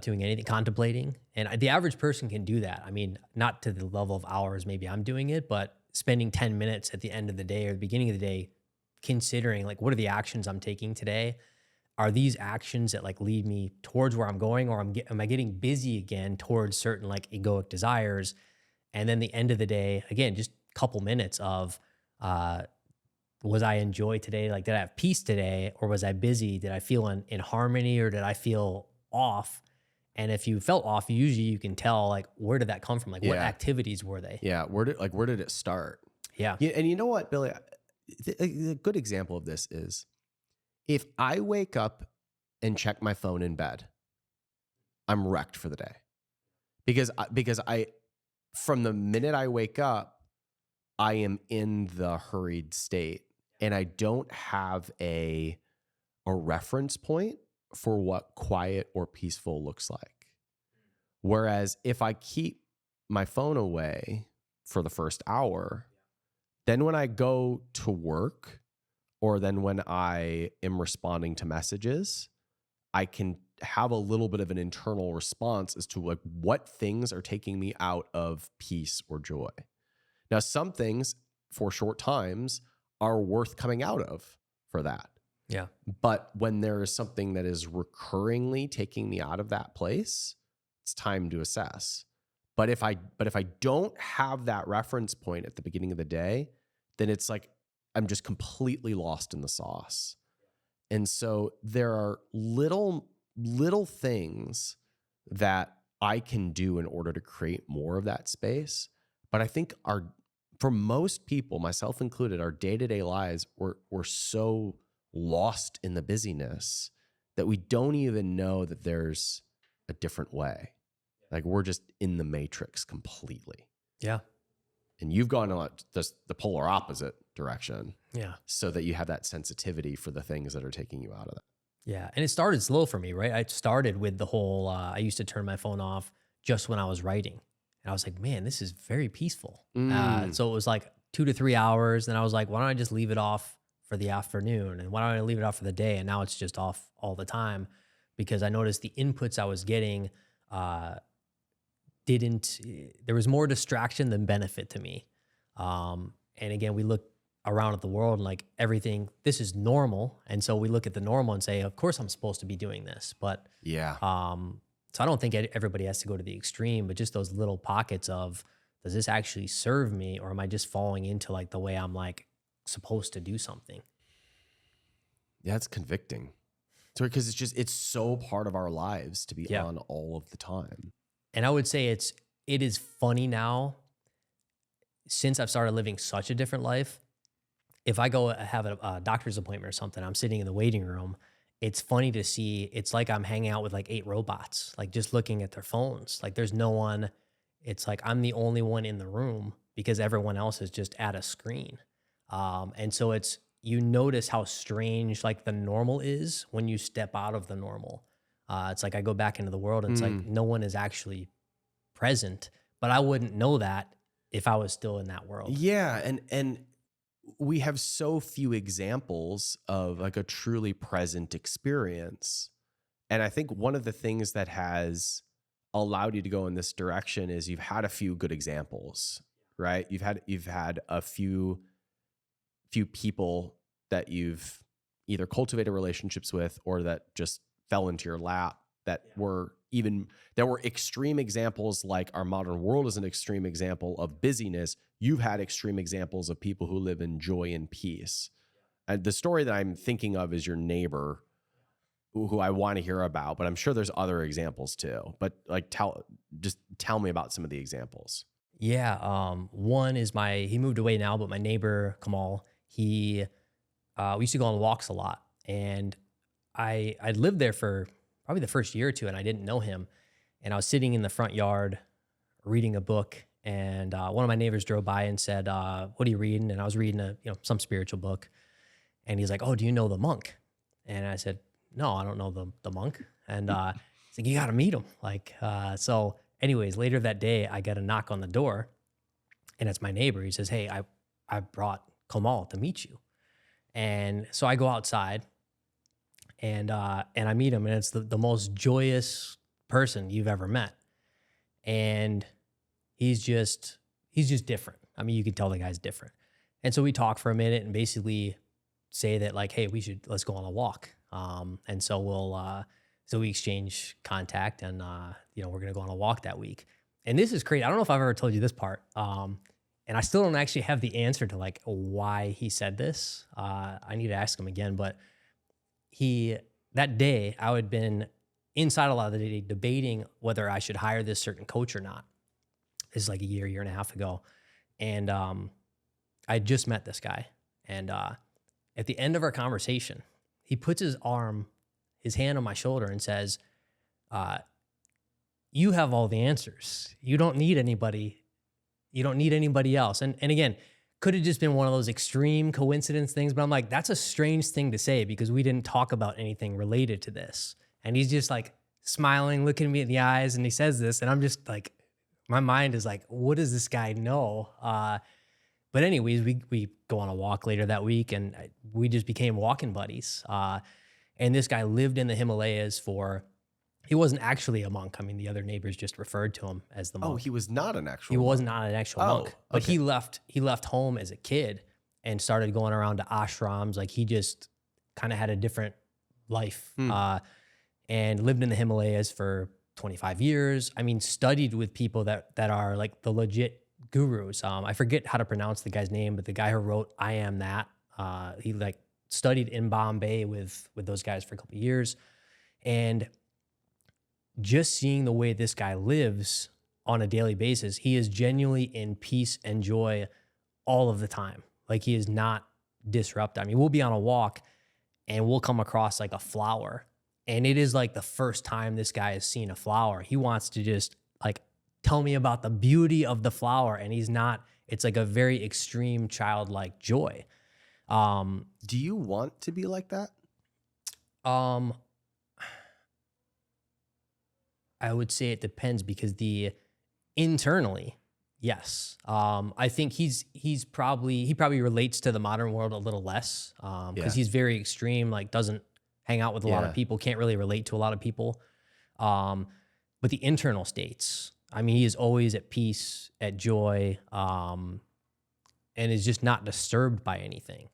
doing anything, contemplating. And the average person can do that. I mean, not to the level of hours maybe I'm doing it, but spending 10 minutes at the end of the day or the beginning of the day considering like, what are the actions I'm taking today? Are these actions that like lead me towards where I'm going, or am I getting busy again towards certain like egoic desires? And then the end of the day, again, just a couple minutes of, was I enjoy today? Like, did I have peace today, or was I busy? Did I feel in harmony, or did I feel off? And if you felt off, usually you can tell like, where did that come from? Like what activities were they? Yeah. Where did it start? Yeah. And you know what, Billy, a good example of this is if I wake up and check my phone in bed, I'm wrecked for the day, because I from the minute I wake up, I am in the hurried state, and I don't have a reference point for what quiet or peaceful looks like. Whereas if I keep my phone away for the first hour, then when I go to work, or then when I am responding to messages, I can have a little bit of an internal response as to like what things are taking me out of peace or joy. Now, some things for short times are worth coming out of for that. Yeah. But when there is something that is recurringly taking me out of that place, it's time to assess. But if I don't have that reference point at the beginning of the day, then it's like I'm just completely lost in the sauce. And so there are little things that I can do in order to create more of that space. But I think for most people, myself included, our day-to-day lives, we're so lost in the busyness that we don't even know that there's a different way. Like we're just in the matrix completely. Yeah. And you've gone the polar opposite direction. Yeah. So that you have that sensitivity for the things that are taking you out of that. Yeah. And it started slow for me, right? I started with the whole, I used to turn my phone off just when I was writing. And I was like, man, this is very peaceful. So it was like 2 to 3 hours. Then I was like, why don't I just leave it off for the afternoon? And why don't I leave it off for the day? And now it's just off all the time because I noticed the inputs I was getting, there was more distraction than benefit to me. And again, we look around at the world and like everything, this is normal. And so we look at the normal and say, of course I'm supposed to be doing this. But yeah. So I don't think everybody has to go to the extreme, but just those little pockets of, does this actually serve me? Or am I just falling into like the way I'm like supposed to do something? Yeah, it's convicting. So because it's so part of our lives to be on all of the time. And I would say it is funny now, since I've started living such a different life. If I go have a doctor's appointment or something, I'm sitting in the waiting room. It's funny to see. It's like I'm hanging out with like 8 robots, like just looking at their phones. Like there's no one. It's like I'm the only one in the room because everyone else is just at a screen. And so you notice how strange like the normal is when you step out of the normal. It's like I go back into the world and it's like no one is actually present, but I wouldn't know that if I was still in that world. Yeah. And we have so few examples of like a truly present experience. And I think one of the things that has allowed you to go in this direction is you've had a few good examples, right? You've had a few people that you've either cultivated relationships with or that just fell into your lap that were extreme examples. Like our modern world is an extreme example of busyness. You've had extreme examples of people who live in joy and peace. And the story that I'm thinking of is your neighbor who I want to hear about, but I'm sure there's other examples too. But like tell me about some of the examples. Yeah. One is he moved away now, but my neighbor Kamal, we used to go on walks a lot, and I lived there for probably the first year or two, and I didn't know him. And I was sitting in the front yard reading a book, and one of my neighbors drove by and said, "What are you reading?" And I was reading some spiritual book, and he's like, "Oh, do you know the monk?" And I said, "No, I don't know the monk." And he's like, "You got to meet him." So anyways, later that day, I got a knock on the door, and it's my neighbor. He says, "Hey, I brought Kamal to meet you." And so I go outside and I meet him, and it's the most joyous person you've ever met. And he's just different. I mean, you can tell the guy's different. And so we talk for a minute and basically say that like, hey, let's go on a walk. And so we exchange contact, and we're going to go on a walk that week. And this is crazy. I don't know if I've ever told you this part. And I still don't actually have the answer to like why he said this. I need to ask him again, but that day I had been inside a lot of the day debating whether I should hire this certain coach or not. This is like a year and a half ago. And I just met this guy. And at the end of our conversation, he puts his hand on my shoulder and says, "You have all the answers. You don't need anybody. You don't need anybody else." And again, could have just been one of those extreme coincidence things, but I'm like, that's a strange thing to say because we didn't talk about anything related to this. And he's just like smiling, looking at me in the eyes, and he says this, and I'm just like, my mind is like, what does this guy know? But anyways, we go on a walk later that week, and we just became walking buddies. And this guy lived in the Himalayas he wasn't actually a monk. I mean, the other neighbors just referred to him as the monk. Oh, he was not an actual He monk. was not an actual monk, but he left home as a kid and started going around to ashrams. Like he just kind of had a different life and lived in the Himalayas for 25 years. I mean, studied with people that are like the legit gurus. I forget how to pronounce the guy's name, but the guy who wrote I Am That, he like studied in Bombay with those guys for a couple of years. And just seeing the way this guy lives on a daily basis, he is genuinely in peace and joy all of the time. Like he is not disrupted. I mean, we'll be on a walk and we'll come across like a flower, and it is like the first time this guy has seen a flower. He wants to just like tell me about the beauty of the flower, and it's like a very extreme childlike joy. Do you want to be like that? I would say it depends, because internally, yes. I think he probably relates to the modern world a little less, because he's very extreme, like doesn't hang out with a lot of people, can't really relate to a lot of people. But the internal states, I mean, he is always at peace, at joy, and is just not disturbed by anything.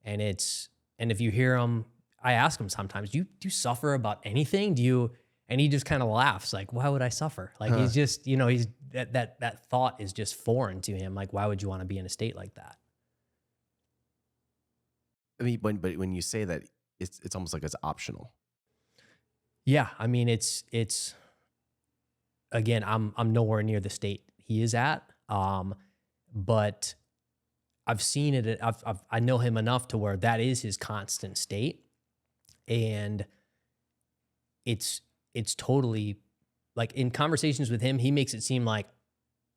And if you hear him, I ask him sometimes, do you suffer about anything? And he just kind of laughs, like, why would I suffer? Like he's just, he's that thought is just foreign to him. Like, why would you want to be in a state like that? I mean, but when you say that, it's almost like it's optional. Yeah, I mean, it's again, I'm nowhere near the state he is at, but I've seen it. I know him enough to where that is his constant state, and it's totally, like, in conversations with him, he makes it seem like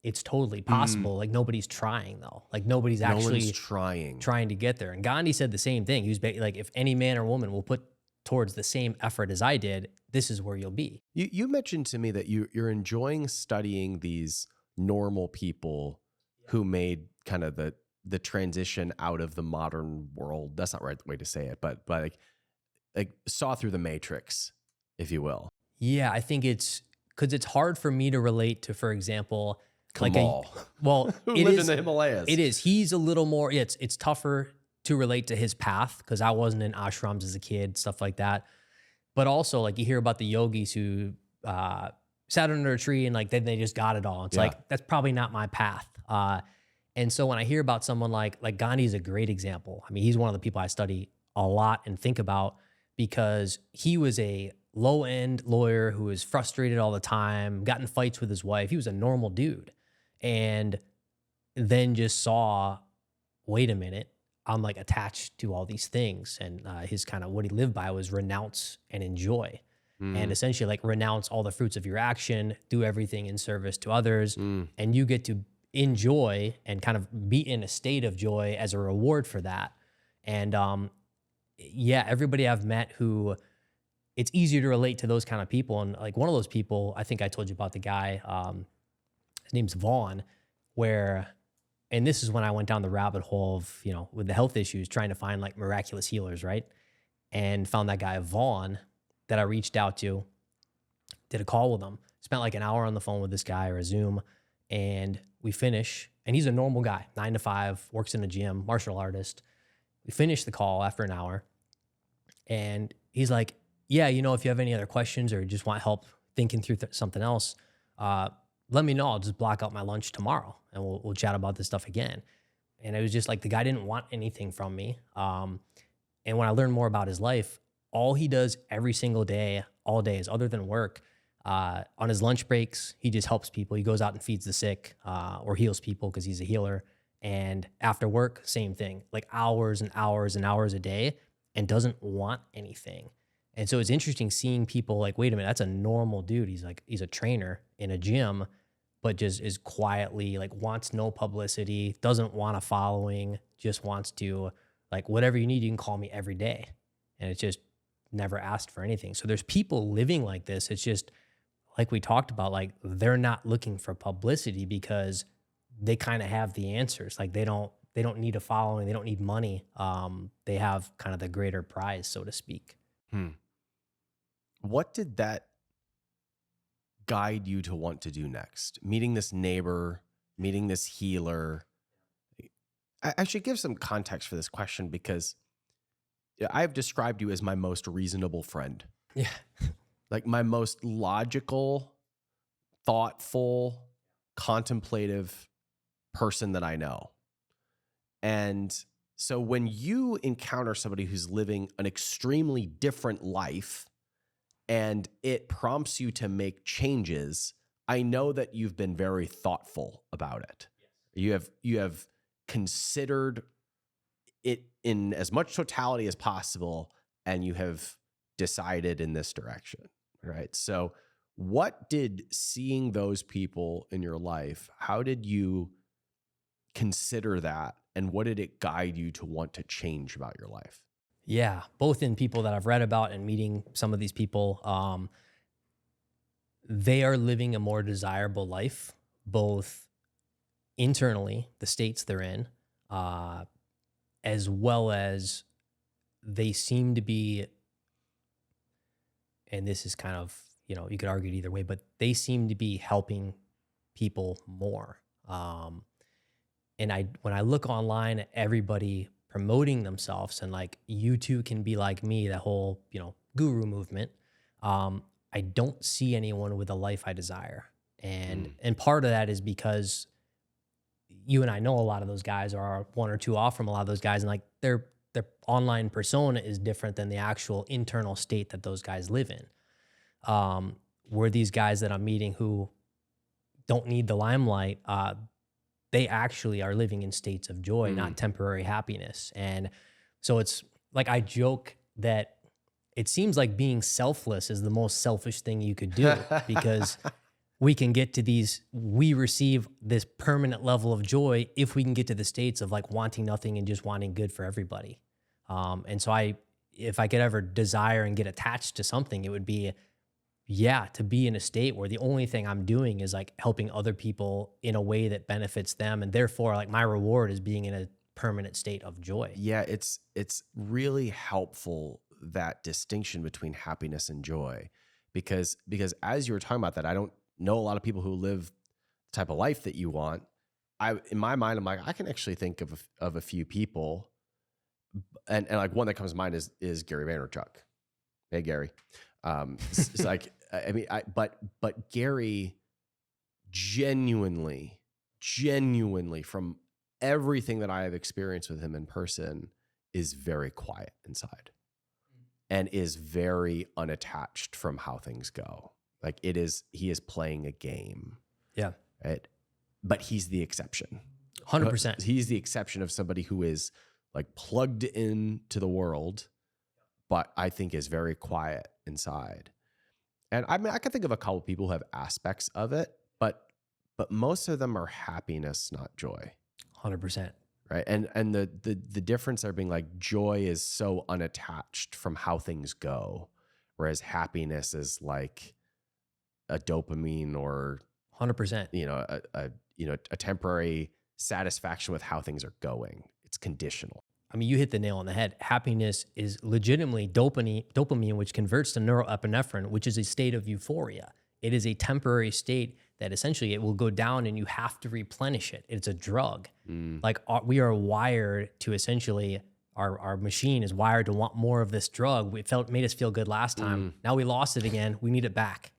it's totally possible. Like nobody's trying though. Like nobody's actually trying to get there. And Gandhi said the same thing. He was like, if any man or woman will put towards the same effort as I did, this is where you'll be. You mentioned to me that you're enjoying studying these normal people who made kind of the transition out of the modern world. That's not the right way to say it, but like saw through the matrix, if you will. Yeah, I think it's because it's hard for me to relate to, for example, Kamal, who lived in the Himalayas. It is. He's a little more. Yeah, it's tougher to relate to his path because I wasn't in ashrams as a kid, stuff like that. But also, like, you hear about the yogis who sat under a tree and like then they just got it all. It's like, that's probably not my path. And so when I hear about someone like Gandhi is a great example. I mean, he's one of the people I study a lot and think about because he was a low-end lawyer who was frustrated all the time, got in fights with his wife. He was a normal dude. And then just saw, wait a minute, I'm like attached to all these things. And his kind of what he lived by was renounce and enjoy. And essentially like renounce all the fruits of your action, do everything in service to others. And you get to enjoy and kind of be in a state of joy as a reward for that. And yeah, everybody I've met who, it's easier to relate to those kind of people. And like one of those people, I think I told you about the guy, his name's Vaughn, and this is when I went down the rabbit hole of, with the health issues, trying to find like miraculous healers, right? And found that guy, Vaughn, that I reached out to, did a call with him, spent like an hour on the phone with this guy or a Zoom, and we finish, and he's a normal guy, 9 to 5, works in a gym, martial artist. We finished the call after an hour, and he's like, yeah, if you have any other questions or just want help thinking through something else, let me know. I'll just block out my lunch tomorrow and we'll chat about this stuff again. And it was just like the guy didn't want anything from me. And when I learned more about his life, all he does every single day, all days, other than work, on his lunch breaks, he just helps people. He goes out and feeds the sick or heals people because he's a healer. And after work, same thing, like hours and hours and hours a day, and doesn't want anything. And so it's interesting seeing people like, wait a minute, that's a normal dude. He's a trainer in a gym, but just is quietly like wants no publicity, doesn't want a following, just wants to like, whatever you need, you can call me every day. And it's just never asked for anything. So there's people living like this. It's just like we talked about, like they're not looking for publicity because they kind of have the answers. Like they don't need a following. They don't need money. They have kind of the greater prize, so to speak. What did that guide you to want to do next? Meeting this neighbor, meeting this healer. I should give some context for this question because I've described you as my most reasonable friend. Yeah. Like my most logical, thoughtful, contemplative person that I know. And so when you encounter somebody who's living an extremely different life and it prompts you to make changes, I know that you've been very thoughtful about it. Yes. You have considered it in as much totality as possible, and you have decided in this direction, right? So what did seeing those people in your life, how did you consider that, and what did it guide you to want to change about your life? Yeah, both in people that I've read about and meeting some of these people, they are living a more desirable life, both internally, the states they're in, as well as they seem to be, and this is kind of, you could argue it either way, but they seem to be helping people more. And when I look online at everybody promoting themselves and like, you too can be like me, that whole, guru movement, I don't see anyone with a life I desire. And part of that is because you and I know a lot of those guys are one or two off from a lot of those guys. And like their online persona is different than the actual internal state that those guys live in. Where these guys that I'm meeting who don't need the limelight, they actually are living in states of joy, not temporary happiness. And so it's like, I joke that it seems like being selfless is the most selfish thing you could do because we can get to we receive this permanent level of joy if we can get to the states of like wanting nothing and just wanting good for everybody. And so if I could ever desire and get attached to something, it would be, to be in a state where the only thing I'm doing is like helping other people in a way that benefits them. And therefore like my reward is being in a permanent state of joy. Yeah, it's really helpful, that distinction between happiness and joy, because as you were talking about that, I don't know a lot of people who live the type of life that you want. In my mind, I'm like, I can actually think of a few people, and like one that comes to mind is Gary Vaynerchuk. Hey, Gary. It's like, but Gary genuinely from everything that I have experienced with him in person is very quiet inside and is very unattached from how things go. Like he is playing a game. Yeah. Right. But he's the exception. 100%. He's the exception of somebody who is like plugged into the world, but I think is very quiet inside. And I mean, I can think of a couple of people who have aspects of it, but most of them are happiness, not joy. 100%. Right. And the difference there being like joy is so unattached from how things go, whereas happiness is like a dopamine or 100%. A temporary satisfaction with how things are going. It's conditional. I mean, you hit the nail on the head. Happiness is legitimately dopamine, which converts to neuroepinephrine, which is a state of euphoria. It is a temporary state that essentially it will go down and you have to replenish it. It's a drug. Like we are wired to essentially, our machine is wired to want more of this drug. Made us feel good last time. Now we lost it again. We need it back.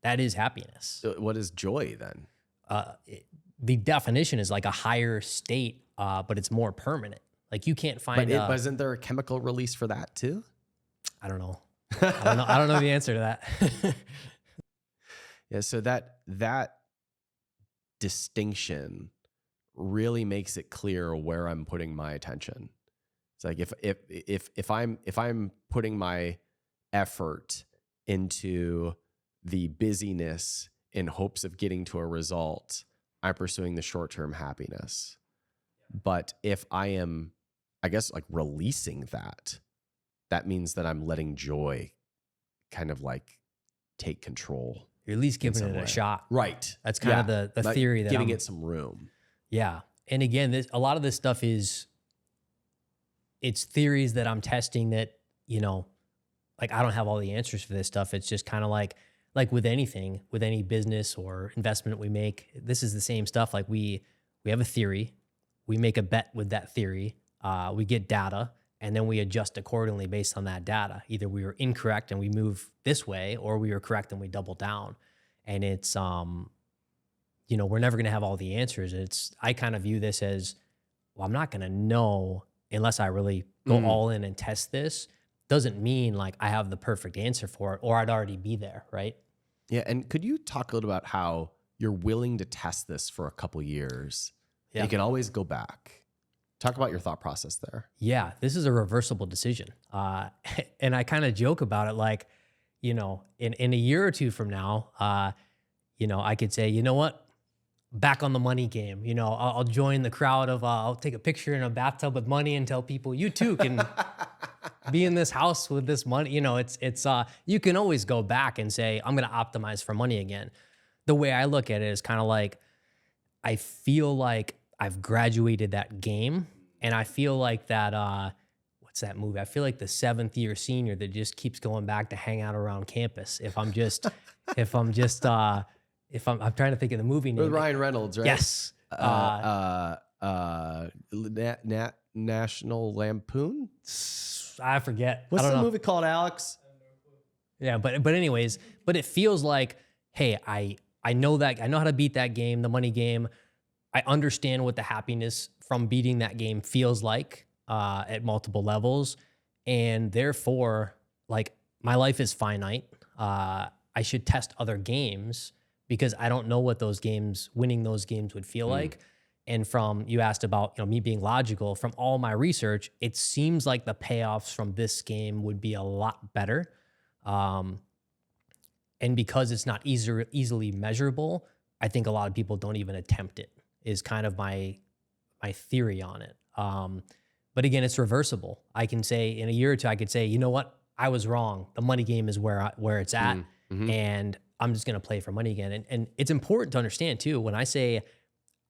That is happiness. So what is joy then? The definition is like a higher state, but it's more permanent. Like you can't find. But isn't there a chemical release for that too? I don't know. I don't know the answer to that. Yeah. So that distinction really makes it clear where I'm putting my attention. It's like if I'm putting my effort into the busyness in hopes of getting to a result, I'm pursuing the short-term happiness. But if I am, I guess, like releasing that means that I'm letting joy kind of like take control. You're at least giving it a shot. Right. That's kind of the like theory that giving it some room. Yeah. And again, a lot of this stuff it's theories that I'm testing that, like I don't have all the answers for this stuff. It's just kind of like with anything, with any business or investment we make, this is the same stuff. Like we have a theory, we make a bet with that theory, we get data, and then we adjust accordingly based on that data. Either we were incorrect and we move this way, or we were correct and we double down. And it's, you know, we're never going to have all the answers. I kind of view this as, well, I'm not going to know unless I really go all in and test this. Doesn't mean like I have the perfect answer for it, or I'd already be there, right? Yeah. And could you talk a little about how you're willing to test this for a couple years? Yeah. You can always go back. Talk about your thought process there. Yeah, this is a reversible decision. And I kind of joke about it like, you know, in a year or two from now, you know, I could say, you know what, back on the money game. You know, I'll join the crowd of, I'll take a picture in a bathtub with money and tell people, you too can be in this house with this money. You know, it's you can always go back and say, I'm going to optimize for money again. The way I look at it is kind of like, I feel like I've graduated that game, and I feel like that, what's that movie? I feel like the 7th year senior that just keeps going back to hang out around campus. If I'm trying to think of the movie name. With Ryan Reynolds, right? Yes. National Lampoon? I forget. What's I don't the know. movie called, Alex? Yeah, but anyways, but it feels like, hey, I know how to beat that game, the money game. I understand what the happiness from beating that game feels like at multiple levels. And therefore, like, my life is finite. I should test other games because I don't know what winning those games would feel like. And you asked about, you know, me being logical, from all my research, it seems like the payoffs from this game would be a lot better. And because it's not easily measurable, I think a lot of people don't even attempt it, is kind of my theory on it. But again, it's reversible. I can say in a year or two, I could say, you know what? I was wrong. The money game is where it's at. And I'm just going to play for money again. And it's important to understand too, when I say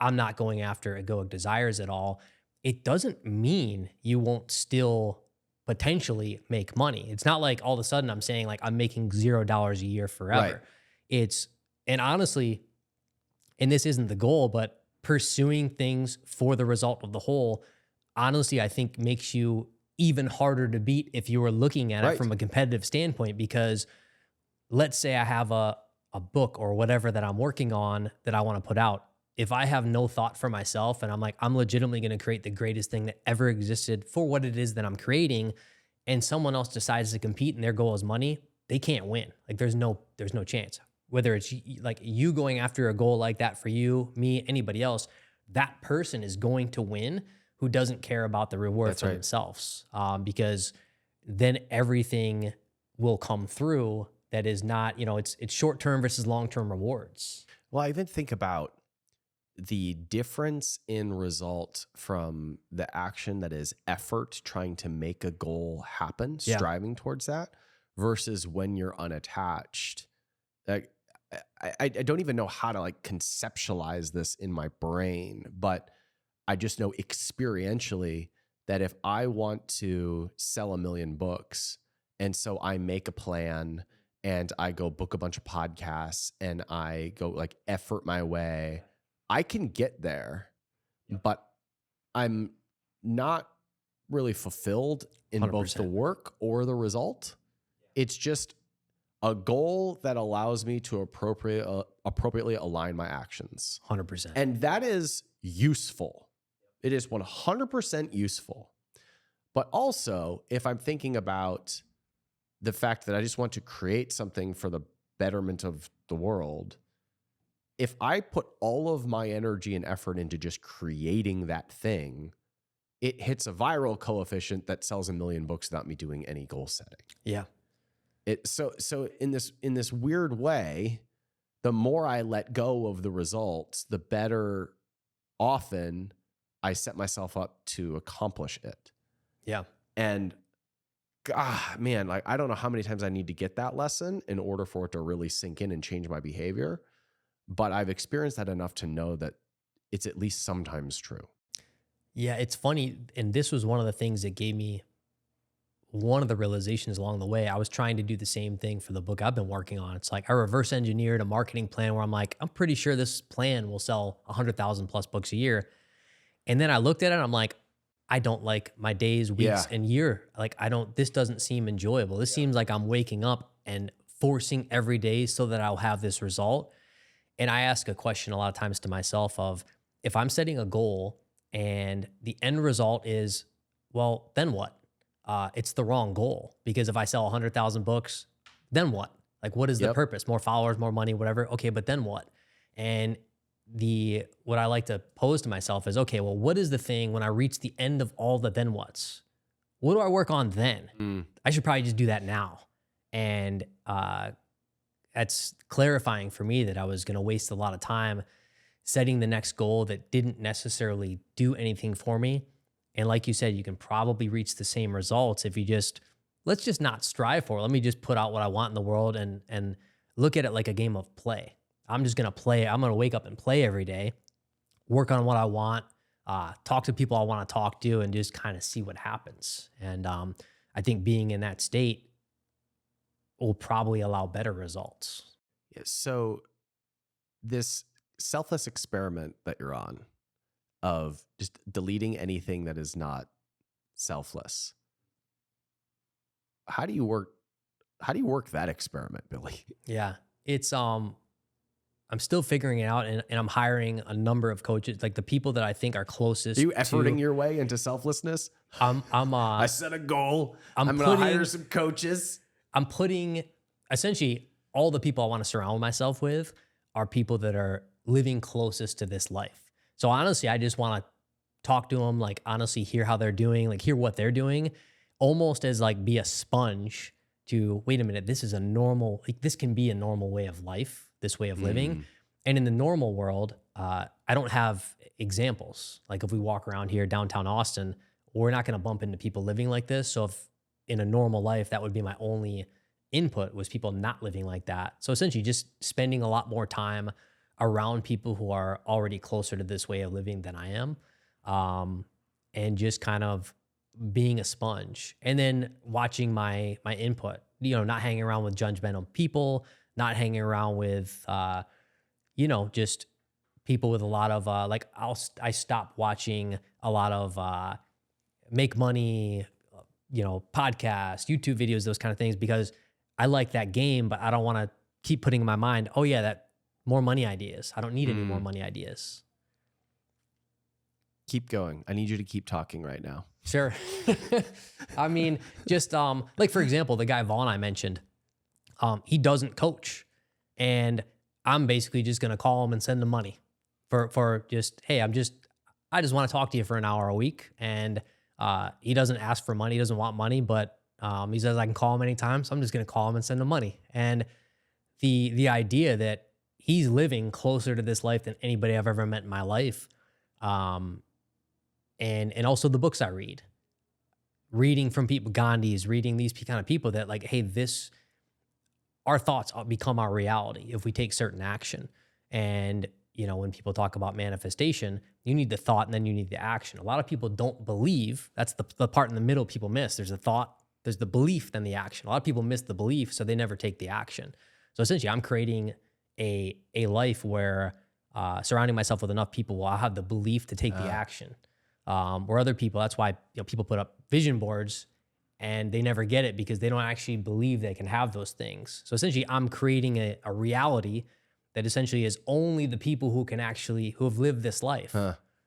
I'm not going after egoic desires at all, it doesn't mean you won't still potentially make money. It's not like all of a sudden I'm saying like I'm making $0 a year forever. Right. And honestly, and this isn't the goal, but pursuing things for the result of the whole, honestly, I think makes you even harder to beat if you were looking at it from a competitive standpoint. Because let's say I have a book or whatever that I'm working on that I want to put out. If I have no thought for myself and I'm like, I'm legitimately going to create the greatest thing that ever existed for what it is that I'm creating, and someone else decides to compete and their goal is money, they can't win. Like there's no chance. Whether it's like you going after a goal like that for you, me, anybody else, that person is going to win who doesn't care about the reward for themselves. Because then everything will come through that is not, you know, it's short-term versus long-term rewards. Well, I even think about the difference in result from the action that is effort, trying to make a goal happen, striving towards that, versus when you're unattached. Like, I don't even know how to like conceptualize this in my brain, but I just know experientially that if I want to sell 1 million books, and so I make a plan and I go book a bunch of podcasts and I go like effort my way, I can get there, but I'm not really fulfilled in 100%. Both the work or the result. It's just a goal that allows me to appropriately align my actions. 100%. And that is useful. It is 100% useful. But also, if I'm thinking about the fact that I just want to create something for the betterment of the world, if I put all of my energy and effort into just creating that thing, it hits a viral coefficient that sells 1 million books without me doing any goal setting. Yeah. So in this weird way, the more I let go of the results, the better often I set myself up to accomplish it. Yeah. And man, like I don't know how many times I need to get that lesson in order for it to really sink in and change my behavior. But I've experienced that enough to know that it's at least sometimes true. Yeah, it's funny. And this was one of the things that gave me one of the realizations along the way, I was trying to do the same thing for the book I've been working on. It's like I reverse engineered a marketing plan where I'm like, I'm pretty sure this plan will sell 100,000 plus books a year. And then I looked at it and I'm like, I don't like my days, weeks, and year. Like, this doesn't seem enjoyable. This seems like I'm waking up and forcing every day so that I'll have this result. And I ask a question a lot of times to myself of, if I'm setting a goal and the end result is, well, then what? It's the wrong goal, because if I sell 100,000 books, then what? Like, what is the purpose? More followers, more money, whatever. Okay, but then what? And what I like to pose to myself is, okay, well, what is the thing when I reach the end of all the then what's? What do I work on then? I should probably just do that now. And that's clarifying for me that I was going to waste a lot of time setting the next goal that didn't necessarily do anything for me. And like you said, you can probably reach the same results if you let's just not strive for it. Let me just put out what I want in the world and look at it like a game of play. I'm just going to play. I'm going to wake up and play every day, work on what I want, talk to people I want to talk to, and just kind of see what happens. And I think being in that state will probably allow better results. Yeah, so this selfless experiment that you're on of just deleting anything that is not selfless. How do you work that experiment, Billy? Yeah, it's I'm still figuring it out, and I'm hiring a number of coaches, like the people that I think are closest. Are you efforting your way into selflessness? I set a goal. I'm going to hire some coaches. I'm putting essentially all the people I want to surround myself with are people that are living closest to this life. So honestly, I just want to talk to them, like honestly hear how they're doing, like hear what they're doing, almost as like be a sponge to, wait a minute, this is a normal, like this can be a normal way of life, this way of living. And in the normal world, I don't have examples. Like if we walk around here downtown Austin, we're not going to bump into people living like this. So if in a normal life, that would be my only input, was people not living like that. So essentially just spending a lot more time around people who are already closer to this way of living than I am. And just kind of being a sponge, and then watching my input, not hanging around with judgmental people, not hanging around with, just people with a lot of, I stopped watching a lot of make money, podcasts, YouTube videos, those kind of things, because I like that game, but I don't want to keep putting in my mind, oh yeah, that more money ideas. I don't need any more money ideas. Keep going. I need you to keep talking right now. Sure. I mean, just like for example, the guy Vaughn I mentioned, he doesn't coach, and I'm basically just gonna call him and send him money for just, hey, I just want to talk to you for an hour a week, and he doesn't ask for money, he doesn't want money, but he says I can call him anytime, so I'm just gonna call him and send him money. And the idea that he's living closer to this life than anybody I've ever met in my life. And also the books I read, reading from people, Gandhi's, reading these kind of people that like, hey, our thoughts become our reality if we take certain action. And, when people talk about manifestation, you need the thought and then you need the action. A lot of people don't believe. That's the part in the middle people miss. There's the thought, there's the belief, then the action. A lot of people miss the belief, so they never take the action. So essentially I'm creating a life where surrounding myself with enough people where I'll have the belief to take the action. Where other people, that's why people put up vision boards and they never get it, because they don't actually believe they can have those things. So essentially I'm creating a reality that essentially is only the people who have lived this life.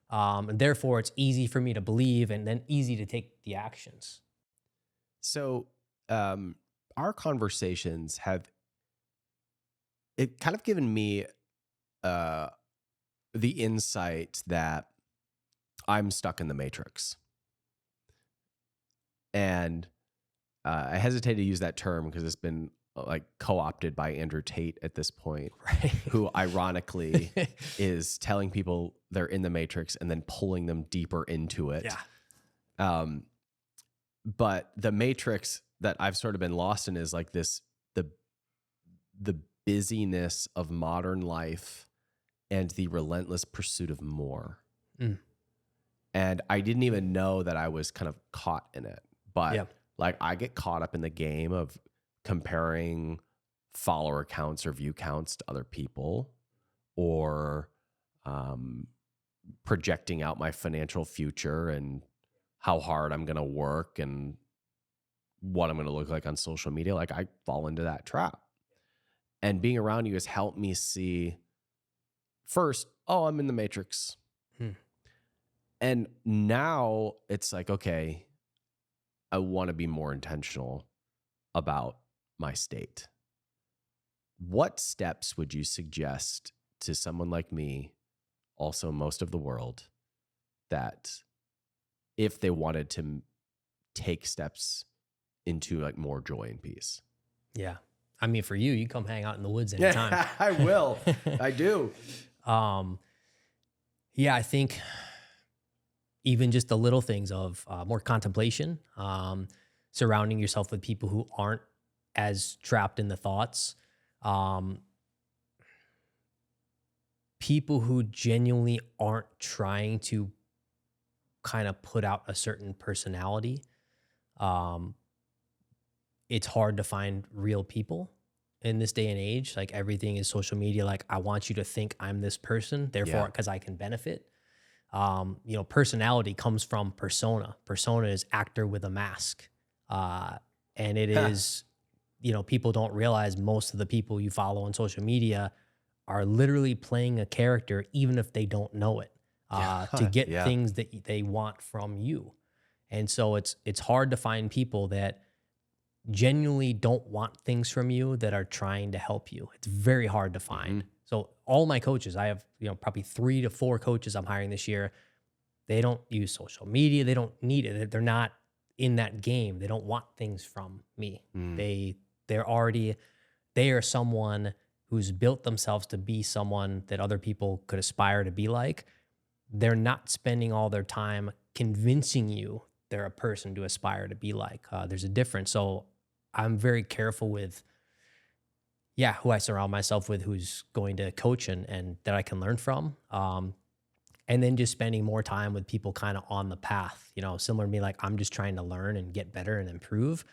And therefore it's easy for me to believe and then easy to take the actions. So our conversations have kind of given me the insight that I'm stuck in the matrix. And I hesitate to use that term because it's been like co-opted by Andrew Tate at this point, right? Who ironically is telling people they're in the matrix and then pulling them deeper into it. Yeah. But the matrix that I've sort of been lost in is like the busyness of modern life and the relentless pursuit of more. And I didn't even know that I was kind of caught in it. But Like I get caught up in the game of comparing follower counts or view counts to other people, or projecting out my financial future and how hard I'm going to work and what I'm going to look like on social media. Like I fall into that trap. And being around you has helped me see first, oh, I'm in the matrix. And now it's like, okay, I want to be more intentional about my state. What steps would you suggest to someone like me, also most of the world, that if they wanted to take steps into like more joy and peace? Yeah. I mean, for you come hang out in the woods anytime. I will. I do. Yeah, I think even just the little things of more contemplation, surrounding yourself with people who aren't as trapped in the thoughts, people who genuinely aren't trying to kind of put out a certain personality. It's hard to find real people in this day and age. Like everything is social media. Like I want you to think I'm this person, therefore, because I can benefit. Personality comes from persona. Persona is actor with a mask. And it is, people don't realize most of the people you follow on social media are literally playing a character, even if they don't know it, to get things that they want from you. And so it's hard to find people that genuinely don't want things from you that are trying to help you. It's very hard to find. So all my coaches, I have, probably 3 to 4 coaches I'm hiring this year. They don't use social media. They don't need it. They're not in that game. They don't want things from me. They are someone who's built themselves to be someone that other people could aspire to be like. They're not spending all their time convincing you they're a person to aspire to be like. There's a difference. So I'm very careful with, who I surround myself with, who's going to coach and that I can learn from. And then just spending more time with people kind of on the path, similar to me, like I'm just trying to learn and get better and improve,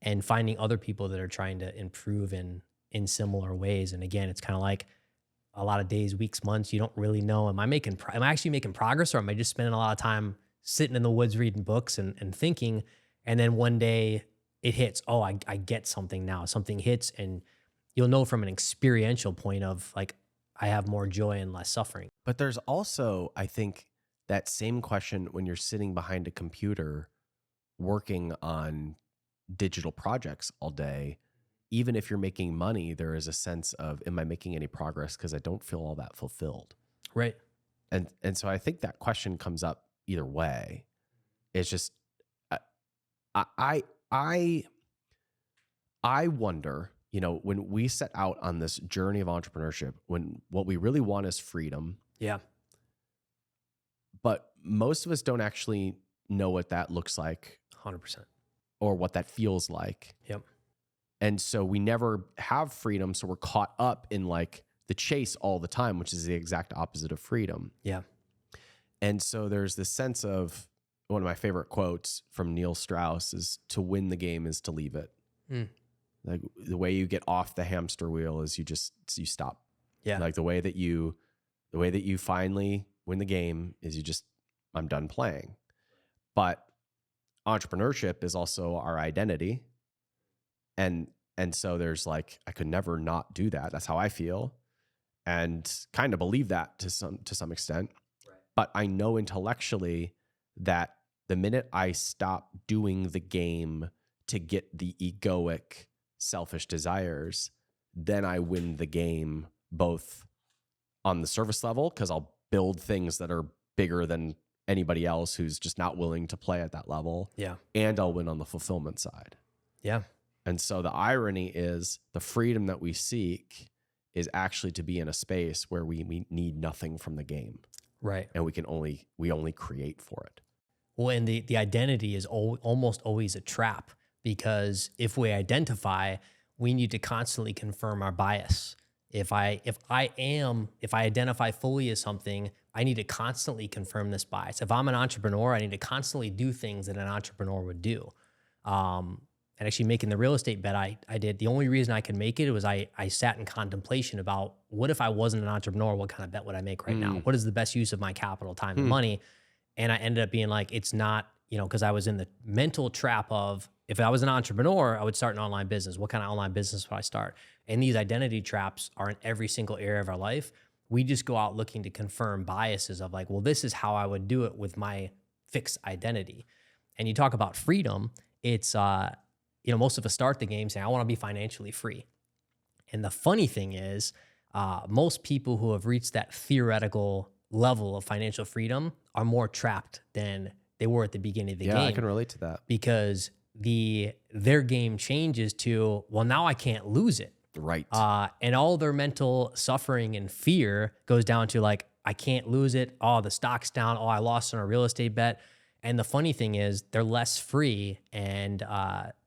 and finding other people that are trying to improve in similar ways. And again, it's kind of like a lot of days, weeks, months, you don't really know, am I actually making progress, or am I just spending a lot of time sitting in the woods reading books and thinking, and then one day it hits, oh, I get something now. Something hits, and you'll know from an experiential point of like, I have more joy and less suffering. But there's also, I think, that same question when you're sitting behind a computer working on digital projects all day. Even if you're making money, there is a sense of, am I making any progress? Because I don't feel all that fulfilled. Right. And so I think that question comes up either way. It's just, I wonder, when we set out on this journey of entrepreneurship, when what we really want is freedom. Yeah. But most of us don't actually know what that looks like. 100%. Or what that feels like. Yep. And so we never have freedom. So we're caught up in like the chase all the time, which is the exact opposite of freedom. Yeah. And so there's this sense of, one of my favorite quotes from Neil Strauss is, to win the game is to leave it. Like the way you get off the hamster wheel is you stop. Yeah. Like the way that you finally win the game is I'm done playing. But entrepreneurship is also our identity. And so there's like, I could never not do that. That's how I feel. And kind of believe that to some extent. Right. But I know intellectually that the minute I stop doing the game to get the egoic, selfish desires, then I win the game both on the service level, because I'll build things that are bigger than anybody else who's just not willing to play at that level. Yeah. And I'll win on the fulfillment side. Yeah. And so the irony is the freedom that we seek is actually to be in a space where we need nothing from the game. Right. And we only create for it. Well, and the identity is almost always a trap, because if we identify, we need to constantly confirm our bias. If I identify fully as something, I need to constantly confirm this bias. If I'm an entrepreneur, I need to constantly do things that an entrepreneur would do. And actually making the real estate bet I did, the only reason I could make it was I sat in contemplation about what if I wasn't an entrepreneur, what kind of bet would I make right now? What is the best use of my capital, time, and money? And I ended up being like, it's not, because I was in the mental trap of, if I was an entrepreneur, I would start an online business. What kind of online business would I start? And these identity traps are in every single area of our life. We just go out looking to confirm biases of like, well, this is how I would do it with my fixed identity. And you talk about freedom, it's, most of us start the game saying, I want to be financially free. And the funny thing is, most people who have reached that theoretical level of financial freedom are more trapped than they were at the beginning of the game. Yeah, I can relate to that. Because their game changes to, well, now I can't lose it. Right. And all their mental suffering and fear goes down to like, I can't lose it. Oh, the stock's down. Oh, I lost on a real estate bet. And the funny thing is they're less free. And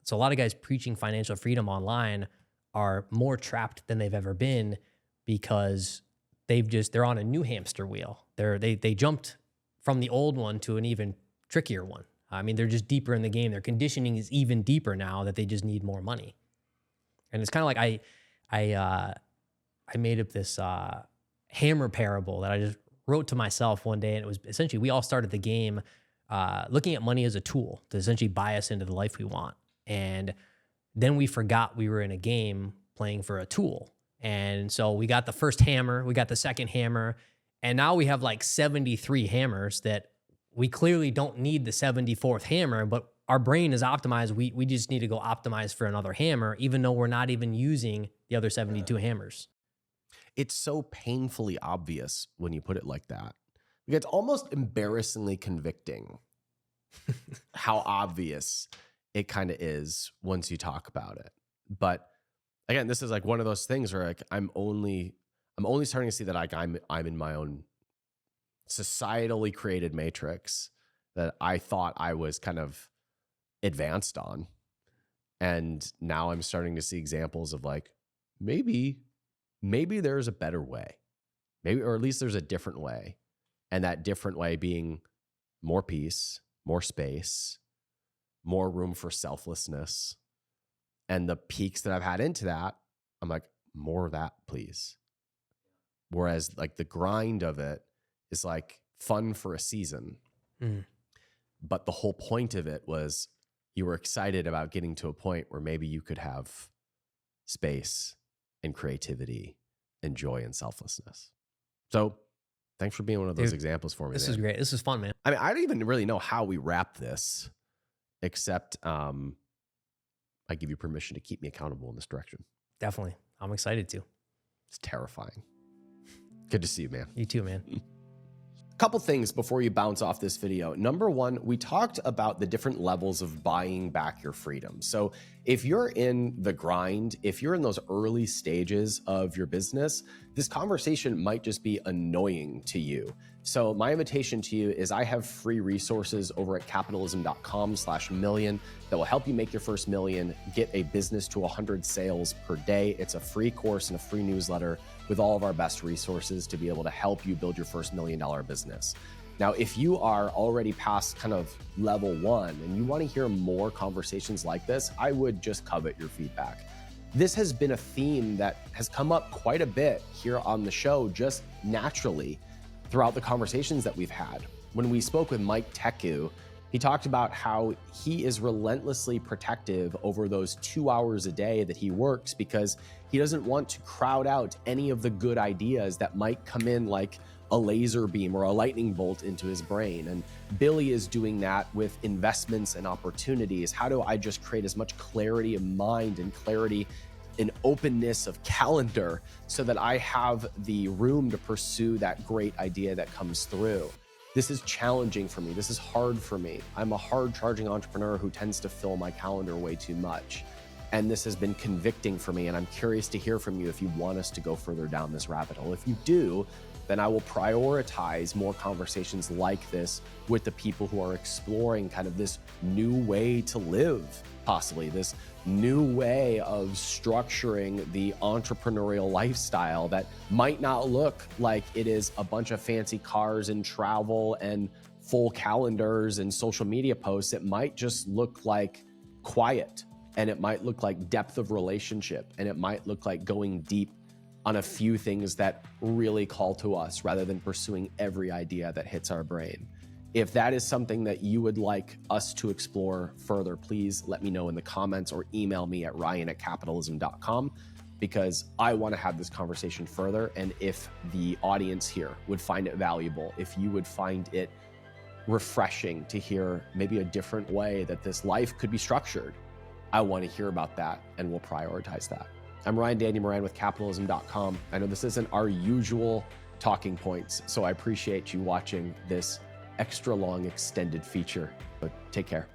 so a lot of guys preaching financial freedom online are more trapped than they've ever been because they're on a new hamster wheel. They jumped from the old one to an even trickier one. I mean, they're just deeper in the game. Their conditioning is even deeper now that they just need more money. And it's kind of like I made up this hammer parable that I just wrote to myself one day. And it was essentially, we all started the game looking at money as a tool to essentially buy us into the life we want. And then we forgot we were in a game playing for a tool. And so we got the first hammer, we got the second hammer, and now we have like 73 hammers that we clearly don't need the 74th hammer, but our brain is optimized. We just need to go optimize for another hammer, even though we're not even using the other 72 hammers. It's so painfully obvious when you put it like that. It's almost embarrassingly convicting how obvious it kind of is once you talk about it. But again, this is like one of those things where like I'm only starting to see that like I'm in my own societally created matrix that I thought I was kind of advanced on. And now I'm starting to see examples of like, maybe there's a better way, maybe, or at least there's a different way. And that different way being more peace, more space, more room for selflessness. And the peaks that I've had into that, I'm like, more of that, please. Whereas like the grind of it is like fun for a season. But the whole point of it was you were excited about getting to a point where maybe you could have space and creativity and joy and selflessness. So thanks for being one of those examples for me. This is great. This is fun, man. I mean, I don't even really know how we wrap this, except I give you permission to keep me accountable in this direction. Definitely. I'm excited to. It's terrifying. Good to see you, man. You too, man. Couple things before you bounce off this video. Number one, we talked about the different levels of buying back your freedom. So if you're in the grind, if you're in those early stages of your business, this conversation might just be annoying to you. So my invitation to you is I have free resources over at capitalism.com/million that will help you make your first million, get a business to 100 sales per day. It's a free course and a free newsletter with all of our best resources to be able to help you build your first $1 million business. Now, if you are already past kind of level one and you want to hear more conversations like this, I would just covet your feedback. This has been a theme that has come up quite a bit here on the show, just naturally throughout the conversations that we've had. When we spoke with Mike Teku, he talked about how he is relentlessly protective over those 2 hours a day that he works because he doesn't want to crowd out any of the good ideas that might come in like a laser beam or a lightning bolt into his brain. And Billy is doing that with investments and opportunities. How do I just create as much clarity of mind and clarity and openness of calendar so that I have the room to pursue that great idea that comes through? This is challenging for me. This is hard for me. I'm a hard charging entrepreneur who tends to fill my calendar way too much. And this has been convicting for me. And I'm curious to hear from you if you want us to go further down this rabbit hole. If you do, then I will prioritize more conversations like this with the people who are exploring kind of this new way to live, possibly this new way of structuring the entrepreneurial lifestyle that might not look like it is a bunch of fancy cars and travel and full calendars and social media posts. It might just look like quiet, and it might look like depth of relationship, and it might look like going deep on a few things that really call to us rather than pursuing every idea that hits our brain. If that is something that you would like us to explore further, please let me know in the comments or email me at ryan@capitalism.com, because I want to have this conversation further. And if the audience here would find it valuable, if you would find it refreshing to hear maybe a different way that this life could be structured, I want to hear about that, and we'll prioritize that. I'm Ryan Dandy Moran with capitalism.com. I know this isn't our usual talking points, so I appreciate you watching this extra long extended feature. But take care.